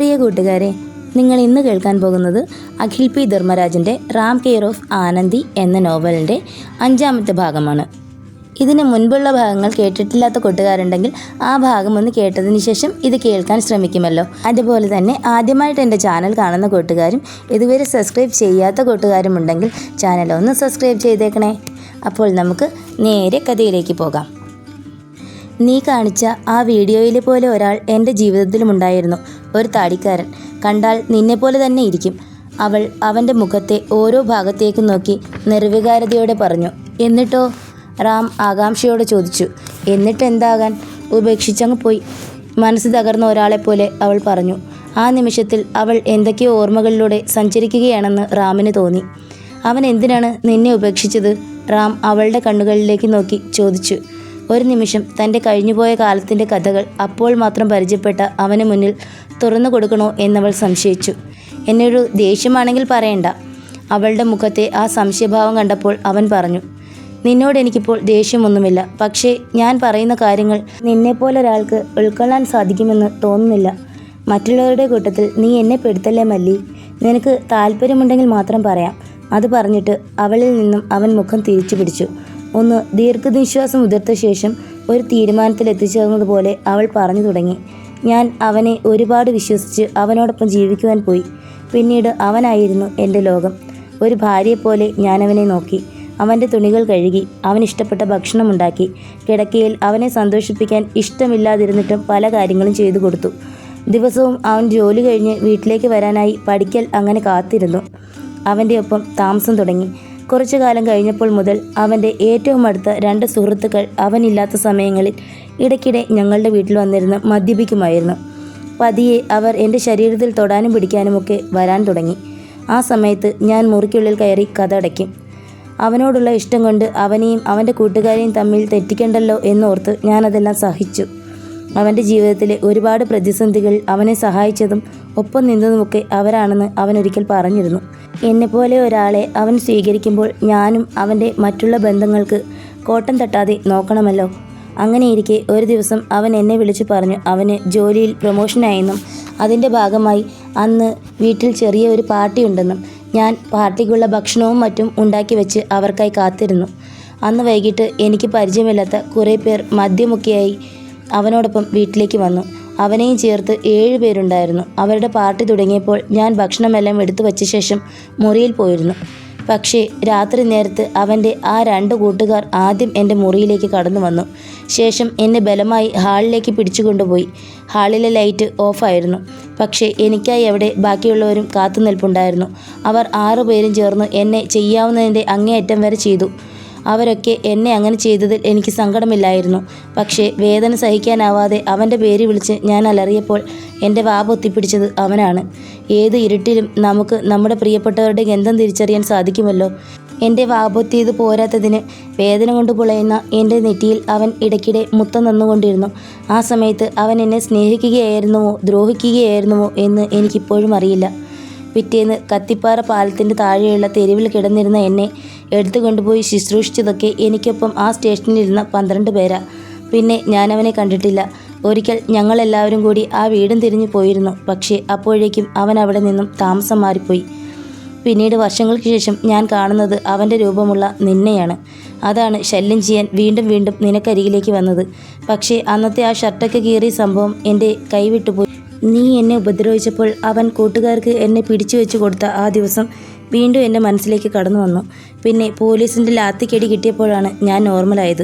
പ്രിയ കൂട്ടുകാരെ, നിങ്ങൾ ഇന്ന് കേൾക്കാൻ പോകുന്നത് അഖിൽ പി ധർമ്മരാജൻ്റെ റാം കെയർ ഓഫ് ആനന്ദി എന്ന നോവലിൻ്റെ 5ാമത്തെ ഭാഗമാണ്. ഇതിന് മുൻപുള്ള ഭാഗങ്ങൾ കേട്ടിട്ടില്ലാത്ത കൂട്ടുകാരുണ്ടെങ്കിൽ ആ ഭാഗം ഒന്ന് കേട്ടതിന് ശേഷം ഇത് കേൾക്കാൻ ശ്രമിക്കുമല്ലോ. അതുപോലെ തന്നെ ആദ്യമായിട്ട് എൻ്റെ ചാനൽ കാണുന്ന കൂട്ടുകാരും ഇതുവരെ സബ്സ്ക്രൈബ് ചെയ്യാത്ത കൂട്ടുകാരും ഉണ്ടെങ്കിൽ ചാനൽ ഒന്ന് സബ്സ്ക്രൈബ് ചെയ്തേക്കണേ. അപ്പോൾ നമുക്ക് നേരെ കഥയിലേക്ക് പോകാം. നീ കാണിച്ച ആ വീഡിയോയിൽ പോലെ ഒരാൾ എൻ്റെ ജീവിതത്തിലുമുണ്ടായിരുന്നു. ഒരു താടിക്കാരൻ. കണ്ടാൽ നിന്നെപ്പോലെ തന്നെ ഇരിക്കും. അവൾ അവൻ്റെ മുഖത്തെ ഓരോ ഭാഗത്തേക്കും നോക്കി നിർവികാരതയോടെ പറഞ്ഞു. എന്നിട്ടോ? റാം ആകാംക്ഷയോടെ ചോദിച്ചു. എന്നിട്ട് എന്താകാൻ? ഉപേക്ഷിച്ചങ്ങ് പോയി. മനസ്സ് തകർന്ന ഒരാളെപ്പോലെ അവൾ പറഞ്ഞു. ആ നിമിഷത്തിൽ അവൾ എന്തൊക്കെയോ ഓർമ്മകളിലൂടെ സഞ്ചരിക്കുകയാണെന്ന് റാമിന് തോന്നി. അവൻ എന്തിനാണ് നിന്നെ ഉപേക്ഷിച്ചത്? റാം അവളുടെ കണ്ണുകളിലേക്ക് നോക്കി ചോദിച്ചു. ഒരു നിമിഷം തൻ്റെ കഴിഞ്ഞുപോയ കാലത്തിൻ്റെ കഥകൾ അപ്പോൾ മാത്രം പരിചയപ്പെട്ട അവന് മുന്നിൽ തുറന്നു കൊടുക്കണോ എന്നവൾ സംശയിച്ചു. എന്നൊരു ദേഷ്യമാണെങ്കിൽ പറയണ്ട. അവളുടെ മുഖത്തെ ആ സംശയഭാവം കണ്ടപ്പോൾ അവൻ പറഞ്ഞു. നിന്നോട് എനിക്കിപ്പോൾ ദേഷ്യമൊന്നുമില്ല. പക്ഷേ ഞാൻ പറയുന്ന കാര്യങ്ങൾ നിന്നെപ്പോലൊരാൾക്ക് ഉൾക്കൊള്ളാൻ സാധിക്കുമെന്ന് തോന്നുന്നില്ല. മറ്റുള്ളവരുടെ കൂട്ടത്തിൽ നീ എന്നെ പെടുത്തല്ലേ മല്ലി. നിനക്ക് താല്പര്യമുണ്ടെങ്കിൽ മാത്രം പറയാം. അത് പറഞ്ഞിട്ട് അവളിൽ നിന്നും അവൻ മുഖം തിരിച്ചു പിടിച്ചു. ഒന്ന് ദീർഘനിശ്വാസം ഉതിർത്ത ശേഷം ഒരു തീരുമാനത്തിൽ എത്തിച്ചേർന്നതുപോലെ അവൾ പറഞ്ഞു തുടങ്ങി. ഞാൻ അവനെ ഒരുപാട് വിശ്വസിച്ച് അവനോടൊപ്പം ജീവിക്കുവാൻ പോയി. പിന്നീട് അവനായിരുന്നു എൻ്റെ ലോകം. ഒരു ഭാര്യയെപ്പോലെ ഞാനവനെ നോക്കി. അവൻ്റെ തുണികൾ കഴുകി, അവനിഷ്ടപ്പെട്ട ഭക്ഷണമുണ്ടാക്കി. കിടക്കയിൽ അവനെ സന്തോഷിപ്പിക്കാൻ ഇഷ്ടമില്ലാതിരുന്നിട്ടും പല കാര്യങ്ങളും ചെയ്തു കൊടുത്തു. ദിവസവും അവൻ ജോലി കഴിഞ്ഞ് വീട്ടിലേക്ക് വരാനായി പഠിക്കൽ അങ്ങനെ കാത്തിരുന്നു. അവൻ്റെ ഒപ്പം താമസം തുടങ്ങി. കുറച്ചു കാലം കഴിഞ്ഞപ്പോൾ മുതൽ അവൻ്റെ ഏറ്റവും അടുത്ത 2 സുഹൃത്തുക്കൾ അവനില്ലാത്ത സമയങ്ങളിൽ ഇടയ്ക്കിടെ ഞങ്ങളുടെ വീട്ടിൽ വന്നിരുന്ന് മദ്യപിക്കുമായിരുന്നു. പതിയെ അവർ എൻ്റെ ശരീരത്തിൽ തൊടാനും പിടിക്കാനുമൊക്കെ വരാൻ തുടങ്ങി. ആ സമയത്ത് ഞാൻ മുറിക്കുള്ളിൽ കയറി കഥ അടയ്ക്കും. അവനോടുള്ള ഇഷ്ടം കൊണ്ട് അവനെയും അവൻ്റെ കൂട്ടുകാരെയും തമ്മിൽ തെറ്റിക്കണ്ടല്ലോ എന്നോർത്ത് ഞാനതെല്ലാം സഹിച്ചു. അവൻ്റെ ജീവിതത്തിലെ ഒരുപാട് പ്രതിസന്ധികളിൽ അവനെ സഹായിച്ചതും ഒപ്പം നിന്നതുമൊക്കെ അവരാണെന്ന് അവനൊരിക്കൽ പറഞ്ഞിരുന്നു. എന്നെപ്പോലെ ഒരാളെ അവൻ സ്വീകരിക്കുമ്പോൾ ഞാനും അവൻ്റെ മറ്റുള്ള ബന്ധങ്ങൾക്ക് കോട്ടം തട്ടാതെ നോക്കണമല്ലോ. അങ്ങനെയിരിക്കെ ഒരു ദിവസം അവൻ എന്നെ വിളിച്ചു പറഞ്ഞു അവന് ജോലിയിൽ പ്രൊമോഷനായെന്നും അതിൻ്റെ ഭാഗമായി അന്ന് വീട്ടിൽ ചെറിയ ഒരു പാർട്ടി ഉണ്ടെന്നും ഞാൻ പാർട്ടിക്കുള്ള ഭക്ഷണവും മറ്റും ഉണ്ടാക്കി വെച്ച് അവർക്കായി കാത്തിരുന്നു. അന്ന് വൈകിട്ട് എനിക്ക് പരിചയമില്ലാത്ത കുറേ പേർ മദ്യമൊക്കെയായി അവനോടൊപ്പം വീട്ടിലേക്ക് വന്നു. അവനെയും ചേർത്ത് 7 പേരുണ്ടായിരുന്നു. അവരുടെ പാർട്ടി തുടങ്ങിയപ്പോൾ ഞാൻ ഭക്ഷണമെല്ലാം എടുത്തു വച്ച ശേഷം മുറിയിൽ പോയിരുന്നു. പക്ഷേ രാത്രി നേരത്ത് അവൻ്റെ ആ 2 കൂട്ടുകാർ ആദ്യം എൻ്റെ മുറിയിലേക്ക് കടന്നു വന്നു. ശേഷം എന്നെ ബലമായി ഹാളിലേക്ക് പിടിച്ചുകൊണ്ടുപോയി. ഹാളിലെ ലൈറ്റ് ഓഫായിരുന്നു. പക്ഷേ എനിക്കായി അവിടെ ബാക്കിയുള്ളവരും കാത്തു നിൽപ്പുണ്ടായിരുന്നു. അവർ 6 പേരും ചേർന്ന് എന്നെ ചെയ്യാവുന്നതിൻ്റെ അങ്ങേയറ്റം വരെ ചെയ്തു. അവരൊക്കെ എന്നെ അങ്ങനെ ചെയ്തതിൽ എനിക്ക് സങ്കടമില്ലായിരുന്നു. പക്ഷേ വേദന സഹിക്കാനാവാതെ അവൻ്റെ പേര് വിളിച്ച് ഞാൻ അലറിയപ്പോൾ എൻ്റെ വാ പൊത്തിപ്പിടിച്ചത് അവനാണ്. ഏത് ഇരുട്ടിലും നമുക്ക് നമ്മുടെ പ്രിയപ്പെട്ടവരുടെ ഗന്ധം തിരിച്ചറിയാൻ സാധിക്കുമല്ലോ. എൻ്റെ വാ പൊത്തിയത് പോരാത്തതിന് വേദന കൊണ്ട് പുളയുന്ന എൻ്റെ നെറ്റിയിൽ അവൻ ഇടയ്ക്കിടെ മുത്തം തന്നുകൊണ്ടിരുന്നു. ആ സമയത്ത് അവൻ എന്നെ സ്നേഹിക്കുകയായിരുന്നുവോ ദ്രോഹിക്കുകയായിരുന്നുവോ എന്ന് എനിക്കിപ്പോഴും അറിയില്ല. പിറ്റേന്ന് കത്തിപ്പാറ പാലത്തിൻ്റെ താഴെയുള്ള തെരുവിൽ കിടന്നിരുന്ന എന്നെ എടുത്തുകൊണ്ടുപോയി ശുശ്രൂഷിച്ചതൊക്കെ എനിക്കൊപ്പം ആ സ്റ്റേഷനിലിരുന്ന 12 പേരാ. പിന്നെ ഞാനവനെ കണ്ടിട്ടില്ല. ഒരിക്കൽ ഞങ്ങളെല്ലാവരും കൂടി ആ വീടും തിരിഞ്ഞു പോയിരുന്നു. പക്ഷേ അപ്പോഴേക്കും അവൻ അവിടെ നിന്നും താമസം മാറിപ്പോയി. പിന്നീട് വർഷങ്ങൾക്ക് ശേഷം ഞാൻ കാണുന്നത് അവൻ്റെ രൂപമുള്ള നിന്നെയാണ്. അതാണ് ശല്യം ചെയ്യാൻ വീണ്ടും വീണ്ടും നിനക്കരികിലേക്ക് വന്നത്. പക്ഷേ അന്നത്തെ ആ ഷർട്ടൊക്കെ കീറിയ സംഭവം എൻ്റെ കൈവിട്ടുപോയി. നീ എന്നെ ഉപദ്രവിച്ചപ്പോൾ അവൻ കൂട്ടുകാർക്ക് എന്നെ പിടിച്ചു വെച്ച് കൊടുത്ത ആ ദിവസം വീണ്ടും എൻ്റെ മനസ്സിലേക്ക് കടന്നു വന്നു. പിന്നെ പോലീസിൻ്റെ ലാത്തിക്കടി കിട്ടിയപ്പോഴാണ് ഞാൻ നോർമലായത്.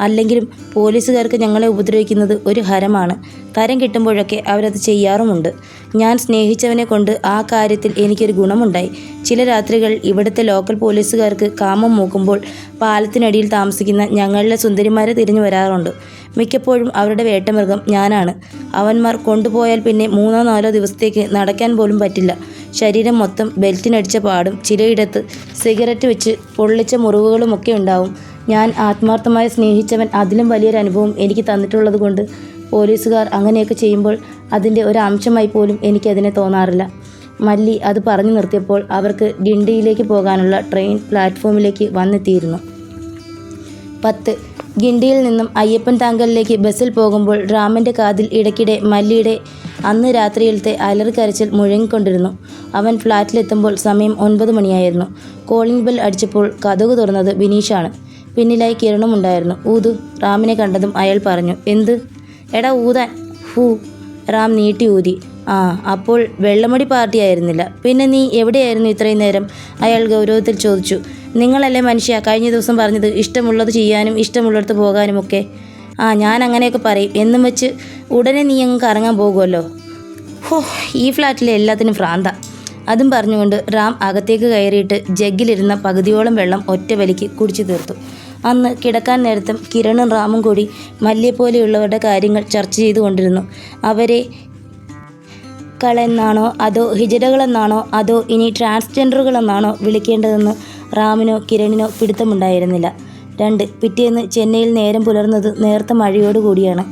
അല്ലെങ്കിലും പോലീസുകാർക്ക് ഞങ്ങളെ ഉപദ്രവിക്കുന്നത് ഒരു ഹരമാണ്. തരം കിട്ടുമ്പോഴൊക്കെ അവരത് ചെയ്യാറുമുണ്ട്. ഞാൻ സ്നേഹിച്ചവനെ കൊണ്ട് ആ കാര്യത്തിൽ എനിക്കൊരു ഗുണമുണ്ടായി. ചില രാത്രികൾ ഇവിടുത്തെ ലോക്കൽ പോലീസുകാർക്ക് കാമം മൂക്കുമ്പോൾ പാലത്തിനടിയിൽ താമസിക്കുന്ന ഞങ്ങളിലെ സുന്ദരിമാരെ തിരിഞ്ഞു വരാറുണ്ട്. മിക്കപ്പോഴും അവരുടെ വേട്ടമൃഗം ഞാനാണ്. അവന്മാർ കൊണ്ടുപോയാൽ പിന്നെ 3-4 ദിവസത്തേക്ക് നടക്കാൻ പോലും പറ്റില്ല. ശരീരം മൊത്തം ബെൽറ്റിനടിച്ച പാടും ചിലയിടത്ത് സിഗരറ്റ് വെച്ച് പൊള്ളിച്ച മുറിവുകളുമൊക്കെ ഉണ്ടാവും. ഞാൻ ആത്മാർത്ഥമായി സ്നേഹിച്ചവൻ അതിലും വലിയൊരു അനുഭവം എനിക്ക് തന്നിട്ടുള്ളത് കൊണ്ട് പോലീസുകാർ അങ്ങനെയൊക്കെ ചെയ്യുമ്പോൾ അതിൻ്റെ ഒരു അംശമായി പോലും എനിക്കതിനെ തോന്നാറില്ല. മല്ലി അത് പറഞ്ഞു നിർത്തിയപ്പോൾ അവർക്ക് ഗിണ്ടിയിലേക്ക് പോകാനുള്ള ട്രെയിൻ പ്ലാറ്റ്ഫോമിലേക്ക് വന്നെത്തിയിരുന്നു. 10 ഗിണ്ടിയിൽ നിന്നും അയ്യപ്പൻ താങ്കലിലേക്ക് ബസ്സിൽ പോകുമ്പോൾ റാമിൻ്റെ കാതിൽ ഇടയ്ക്കിടെ മല്ലിയുടെ അന്ന് രാത്രിയിലത്തെ അലറിക്കരച്ചിൽ മുഴങ്ങിക്കൊണ്ടിരുന്നു. അവൻ ഫ്ലാറ്റിലെത്തുമ്പോൾ സമയം 9 മണിയായിരുന്നു. കോളിംഗ് ബെൽ അടിച്ചപ്പോൾ കതകു തുറന്നത് ബിനീഷാണ്. പിന്നിലായി കിരണും ഉണ്ടായിരുന്നു. ഊതു, റാമിനെ കണ്ടതും അയാൾ പറഞ്ഞു. എന്ത്? എടാ ഊതാൻ. ഹൂ. റാം നീട്ടി ഊതി. ആ, അപ്പോൾ വെള്ളമടി പാർട്ടി ആയിരുന്നില്ല. പിന്നെ നീ എവിടെയായിരുന്നു ഇത്രയും നേരം? അയാൾ ഗൗരവത്തിൽ ചോദിച്ചു. നിങ്ങളല്ലേ മനുഷ്യ കഴിഞ്ഞ ദിവസം പറഞ്ഞത് ഇഷ്ടമുള്ളത് ചെയ്യാനും ഇഷ്ടമുള്ളിടത്ത് പോകാനുമൊക്കെ? ആ, ഞാൻ അങ്ങനെയൊക്കെ പറയും. എന്നും വെച്ച് ഉടനെ നീ അങ്ങ് കറങ്ങാൻ പോകുമല്ലോ. ഹോ, ഈ ഫ്ലാറ്റിലെ എല്ലാത്തിനും ഭ്രാന്ത. അതും പറഞ്ഞുകൊണ്ട് റാം അകത്തേക്ക് കയറിയിട്ട് ജഗ്ഗിലിരുന്ന പകുതിയോളം വെള്ളം ഒറ്റ വലിക്ക് കുടിച്ചു തീർത്തു. അന്ന് കിടക്കാൻ നേരത്തും കിരണും റാമും കൂടി മല്ലിയെപ്പോലെയുള്ളവരുടെ കാര്യങ്ങൾ ചർച്ച ചെയ്തുകൊണ്ടിരുന്നു. അവരെ കളെന്നാണോ അതോ ഹിജഡകളെന്നാണോ അതോ ഇനി ട്രാൻസ്ജെൻഡറുകളെന്നാണോ വിളിക്കേണ്ടതെന്ന് റാമിനോ കിരണിനോ പിടുത്തമുണ്ടായിരുന്നില്ല. 2 പിറ്റേന്ന് ചെന്നൈയിൽ നേരം പുലർന്നത് നേർത്ത മഴയോടുകൂടിയാണ്.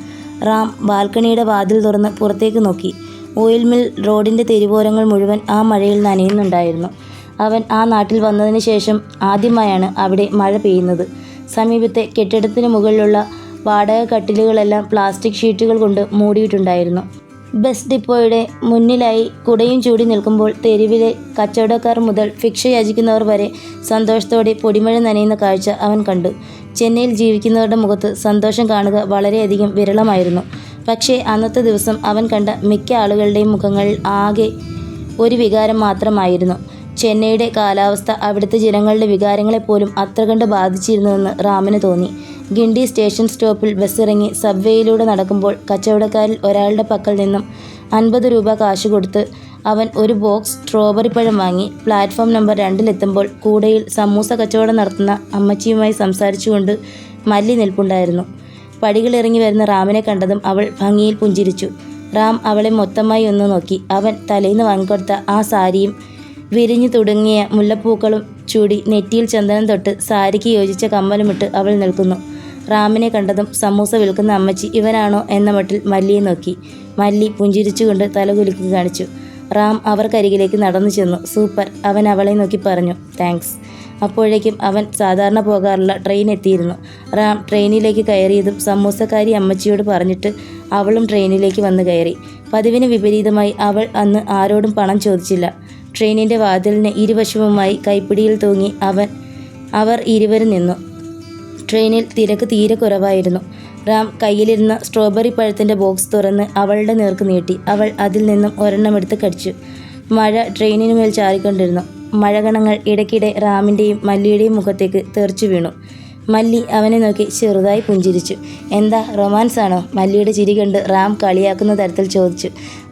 റാം ബാൽക്കണിയുടെ വാതിൽ തുറന്ന് പുറത്തേക്ക് നോക്കി. ഓയിൽ മിൽ റോഡിൻ്റെ തെരുവോരങ്ങൾ മുഴുവൻ ആ മഴയിൽ നനയുന്നുണ്ടായിരുന്നു. അവൻ ആ നാട്ടിൽ വന്നതിന് ശേഷം ആദ്യമായാണ് അവിടെ മഴ പെയ്യുന്നത്. സമീപത്തെ കെട്ടിടത്തിന് മുകളിലുള്ള വാടക കട്ടിലുകളെല്ലാം പ്ലാസ്റ്റിക് ഷീറ്റുകൾ കൊണ്ട് മൂടിയിട്ടുണ്ടായിരുന്നു. ബസ് ഡിപ്പോയുടെ മുന്നിലായി കുടയും ചൂടി നിൽക്കുമ്പോൾ തെരുവിലെ കച്ചവടക്കാർ മുതൽ ഭിക്ഷ യാചിക്കുന്നവർ വരെ സന്തോഷത്തോടെ പൊടിമഴ നനയുന്ന കാഴ്ച അവൻ കണ്ടു. ചെന്നൈയിൽ ജീവിക്കുന്നവരുടെ മുഖത്ത് സന്തോഷം കാണുക വളരെയധികം വിരളമായിരുന്നു. പക്ഷേ അന്നത്തെ ദിവസം അവൻ കണ്ട മിക്ക ആളുകളുടെയും മുഖങ്ങളിൽ ആകെ ഒരു വികാരം മാത്രമായിരുന്നു. ചെന്നൈയുടെ കാലാവസ്ഥ അവിടുത്തെ ജനങ്ങളുടെ വികാരങ്ങളെപ്പോലും അത്ര കണ്ട് ബാധിച്ചിരുന്നുവെന്ന് റാമിന് തോന്നി. ഗിണ്ടി സ്റ്റേഷൻ സ്റ്റോപ്പിൽ ബസ്സിറങ്ങി സബ്വേയിലൂടെ നടക്കുമ്പോൾ കച്ചവടക്കാരിൽ ഒരാളുടെ പക്കൽ നിന്നും 50 രൂപ കാശ് കൊടുത്ത് അവൻ ഒരു ബോക്സ് സ്ട്രോബെറി പഴം വാങ്ങി. പ്ലാറ്റ്ഫോം നമ്പർ 2-ലെത്തുമ്പോൾ കൂടയിൽ സമൂസ കച്ചവടം നടത്തുന്ന അമ്മച്ചിയുമായി സംസാരിച്ചുകൊണ്ട് മല്ലി നിൽപ്പുണ്ടായിരുന്നു. പടികളിറങ്ങി വരുന്ന റാമിനെ കണ്ടതും അവൾ ഭംഗിയിൽ പുഞ്ചിരിച്ചു. റാം അവളെ മൊത്തമായി ഒന്ന് നോക്കി. അവൻ തലേന്ന് വാങ്ങിക്കൊടുത്ത ആ സാരിയും വിരിഞ്ഞു തുടങ്ങിയ മുല്ലപ്പൂക്കളും ചൂടി നെറ്റിയിൽ ചന്ദനം തൊട്ട് സാരിക്ക് യോജിച്ച കമ്മലുമിട്ട് അവൾ നിൽക്കുന്നു. റാമിനെ കണ്ടതും സമൂസ വിൽക്കുന്ന അമ്മച്ചി ഇവനാണോ എന്ന മട്ടിൽ മല്ലിയെ നോക്കി. മല്ലി പുഞ്ചിരിച്ചുകൊണ്ട് തലകുലുക്കി കാണിച്ചു. റാം അവർക്കരികിലേക്ക് നടന്നു ചെന്നു. സൂപ്പർ, അവൻ അവളെ നോക്കി പറഞ്ഞു. താങ്ക്സ്. അപ്പോഴേക്കും അവൻ സാധാരണ പോകാറുള്ള ട്രെയിൻ എത്തിയിരുന്നു. റാം ട്രെയിനിലേക്ക് കയറിയതും സമൂസക്കാരി അമ്മച്ചിയോട് പറഞ്ഞിട്ട് അവളും ട്രെയിനിലേക്ക് വന്ന് കയറി. പതിവിന് വിപരീതമായി അവൾ അന്ന് ആരോടും പണം ചോദിച്ചില്ല. ട്രെയിനിൻ്റെ വാതിലിന് ഇരുവശവുമായി കൈപ്പിടിയിൽ തൂങ്ങി അവർ ഇരുവരും നിന്നു. ട്രെയിനിൽ തിരക്ക് തീരെ കുറവായിരുന്നു. റാം കയ്യിലിരുന്ന സ്ട്രോബെറി പഴത്തിൻ്റെ ബോക്സ് തുറന്ന് അവളുടെ നേർക്ക് നീട്ടി. അവൾ അതിൽ നിന്നും ഒരെണ്ണമെടുത്ത് കടിച്ചു. മഴ ട്രെയിനിന് മേൽ ചാറിക്കൊണ്ടിരുന്നു. മഴകണങ്ങൾ ഇടയ്ക്കിടെ റാമിൻ്റെയും മല്ലിയുടെയും മുഖത്തേക്ക് തെറിച്ചു വീണു. മല്ലി അവനെ നോക്കി ചെറുതായി പുഞ്ചിരിച്ചു. എന്താ, റൊമാൻസ് ആണോ? മല്ലിയുടെ ചിരി കണ്ട് റാം കളിയാക്കുന്ന തരത്തിൽ ചോദിച്ചു.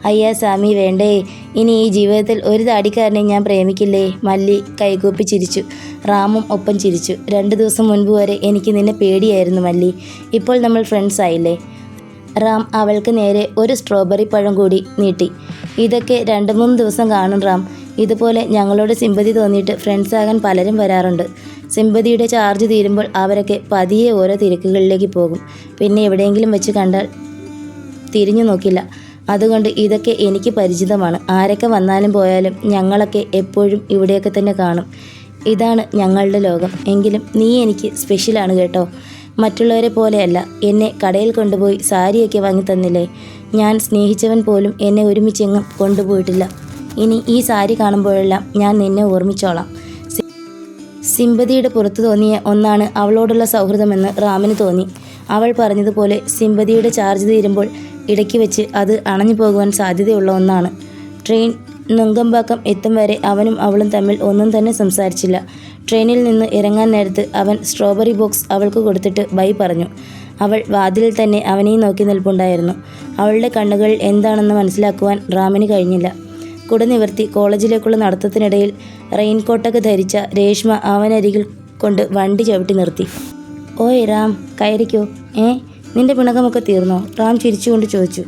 അയ്യാ സാമി, വേണ്ടേ. ഇനി ഈ ജീവിതത്തിൽ ഒരു താടിക്കാരനെ ഞാൻ പ്രേമിക്കില്ലേ? മല്ലി കൈകൂപ്പി ചിരിച്ചു. റാമും ഒപ്പം ചിരിച്ചു. 2 ദിവസം മുൻപ് വരെ എനിക്ക് നിന്നെ പേടിയായിരുന്നു മല്ലി. ഇപ്പോൾ നമ്മൾ ഫ്രണ്ട്സ് ആയില്ലേ? റാം അവൾക്ക് നേരെ ഒരു സ്ട്രോബെറി പഴം കൂടി നീട്ടി. ഇതൊക്കെ 2-3 ദിവസം കാണും റാം. ഇതുപോലെ ഞങ്ങളോട് സിമ്പതി തോന്നിയിട്ട് ഫ്രണ്ട്സ് ആകാൻ പലരും വരാറുണ്ട്. സിമ്പതിയുടെ ചാർജ് തീരുമ്പോൾ അവരൊക്കെ പതിയെ ഓരോ തിരക്കുകളിലേക്ക് പോകും. പിന്നെ എവിടെയെങ്കിലും വെച്ച് കണ്ടാൽ തിരിഞ്ഞു നോക്കില്ല. അതുകൊണ്ട് ഇതൊക്കെ എനിക്ക് പരിചിതമാണ്. ആരൊക്കെ വന്നാലും പോയാലും ഞങ്ങളൊക്കെ എപ്പോഴും ഇവിടെയൊക്കെ തന്നെ കാണും. ഇതാണ് ഞങ്ങളുടെ ലോകം. എങ്കിലും നീ എനിക്ക് സ്പെഷ്യലാണ് കേട്ടോ. മറ്റുള്ളവരെ പോലെയല്ല. എന്നെ കടയിൽ കൊണ്ടുപോയി സാരിയൊക്കെ വാങ്ങി തന്നില്ലേ? ഞാൻ സ്നേഹിച്ചവൻ പോലും എന്നെ ഒരുമിച്ചെങ്ങും കൊണ്ടുപോയിട്ടില്ല. ഇനി ഈ സാരി കാണുമ്പോഴെല്ലാം ഞാൻ നിന്നെ ഓർമ്മിച്ചോളാം. സിമ്പതിയുടെ പുറത്തു തോന്നിയ ഒന്നാണ് അവളോടുള്ള സൗഹൃദമെന്ന് റാമിന് തോന്നി. അവൾ പറഞ്ഞതുപോലെ സിമ്പതിയുടെ ചാർജ് തീരുമ്പോൾ ഇടയ്ക്ക് വെച്ച് അത് അണഞ്ഞു പോകുവാൻ സാധ്യതയുള്ള ഒന്നാണ്. ട്രെയിൻ നുങ്കമ്പാക്കം എത്തും വരെ അവനും അവളും തമ്മിൽ ഒന്നും തന്നെ സംസാരിച്ചില്ല. ട്രെയിനിൽ നിന്ന് ഇറങ്ങാൻ നേരത്ത് അവൻ സ്ട്രോബെറി ബോക്സ് അവൾക്ക് കൊടുത്തിട്ട് ബൈ പറഞ്ഞു. അവൾ വാതിലിൽ തന്നെ അവനെയും നോക്കി നിൽപ്പുണ്ടായിരുന്നു. അവളുടെ കണ്ണുകളിൽ എന്താണെന്ന് മനസ്സിലാക്കുവാൻ റാമിന് കഴിഞ്ഞില്ല. കുട നിവർത്തി കോളേജിലേക്കുള്ള നടത്തത്തിനിടയിൽ റെയിൻകോട്ടൊക്കെ ധരിച്ച രേഷ്മ അവനരികിൽ കൊണ്ട് വണ്ടി ചവിട്ടി നിർത്തി. ഓയ് റാം, കയറിക്കോ. നിന്റെ പിണക്കമൊക്കെ തീർന്നോ? റാം ചിരിച്ചുകൊണ്ട് ചോദിച്ചു.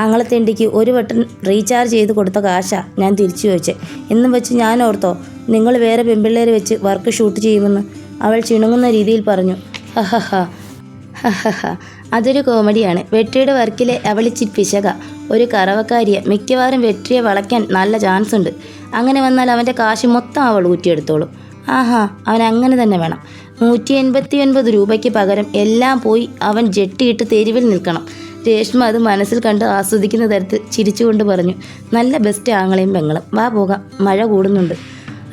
ആങ്ങളത്തെണ്ടിക്ക് ഒരു വട്ടം റീചാർജ് ചെയ്ത് കൊടുത്ത കാശാ ഞാൻ തിരിച്ചു ചോദിച്ചേ. എന്നും വെച്ച് ഞാൻ ഓർത്തോ നിങ്ങൾ വേറെ പെൺപിള്ളേരെ വെച്ച് വർക്ക് ഷൂട്ട് ചെയ്യുമെന്ന്? അവൾ ചിണുങ്ങുന്ന രീതിയിൽ പറഞ്ഞു. ഹഹഹ, അതൊരു കോമഡിയാണ്. വെട്രിയുടെ വർക്കിലെ അവളിച്ചി പിശക. ഒരു കറവക്കാരിയെ. മിക്കവാറും വെട്രിയെ വളയ്ക്കാൻ നല്ല ചാൻസ് ഉണ്ട്. അങ്ങനെ വന്നാൽ അവൻ്റെ കാശ് മൊത്തം അവൾ ഊറ്റിയെടുത്തോളും. അവൻ അങ്ങനെ തന്നെ വേണം. 189 രൂപയ്ക്ക് പകരം എല്ലാം പോയി അവൻ ജെട്ടിയിട്ട് തെരുവിൽ നിൽക്കണം. രേഷ്മ അത് മനസ്സിൽ കണ്ട് ആസ്വദിക്കുന്ന തരത്തിൽ ചിരിച്ചുകൊണ്ട് പറഞ്ഞു. നല്ല ബെസ്റ്റ് ആങ്ങളെയും പെങ്ങളും. വാ പോകാം, മഴ കൂടുന്നുണ്ട്.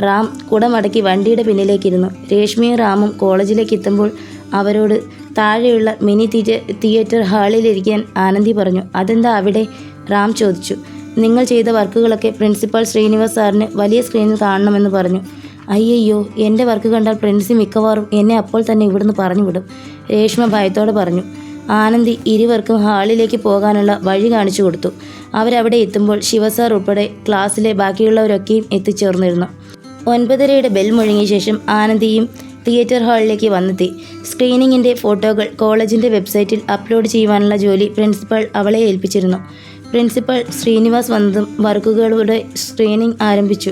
റാം കുടമടക്കി വണ്ടിയുടെ പിന്നിലേക്കിരുന്നു. രേഷ്മയും റാമും കോളേജിലേക്ക് എത്തുമ്പോൾ അവരോട് താഴെയുള്ള മിനി തിയേറ്റർ ഹാളിലിരിക്കാൻ ആനന്ദി പറഞ്ഞു. അതെന്താ അവിടെ? റാം ചോദിച്ചു. നിങ്ങൾ ചെയ്ത വർക്കുകളൊക്കെ പ്രിൻസിപ്പൽ ശ്രീനിവാസ് സാറിന് വലിയ സ്ക്രീനിൽ കാണണമെന്ന് പറഞ്ഞു. അയ്യയ്യോ, എൻ്റെ വർക്ക് കണ്ടാൽ പ്രിൻസി മിക്കവാറും എന്നെ അപ്പോൾ തന്നെ ഇവിടുന്ന് പറഞ്ഞു വിടും, രേഷ്മ ഭയത്തോടെ പറഞ്ഞു. ആനന്ദി ഇരുവർക്കും ഹാളിലേക്ക് പോകാനുള്ള വഴി കാണിച്ചു കൊടുത്തു. അവരവിടെ എത്തുമ്പോൾ ശിവസാർ ഉൾപ്പെടെ ക്ലാസ്സിലെ ബാക്കിയുള്ളവരൊക്കെയും എത്തിച്ചേർന്നിരുന്നു. 9:30 ബെൽ മുഴങ്ങിയ ശേഷം ആനന്ദിയും തിയേറ്റർ ഹാളിലേക്ക് വന്നെത്തി. സ്ക്രീനിങ്ങിൻ്റെ ഫോട്ടോകൾ കോളേജിൻ്റെ വെബ്സൈറ്റിൽ അപ്ലോഡ് ചെയ്യുവാനുള്ള ജോലി പ്രിൻസിപ്പൽ അവളെ ഏൽപ്പിച്ചിരുന്നു. പ്രിൻസിപ്പൽ ശ്രീനിവാസ് വന്നതും വർക്കുകളുടെ സ്ക്രീനിങ് ആരംഭിച്ചു.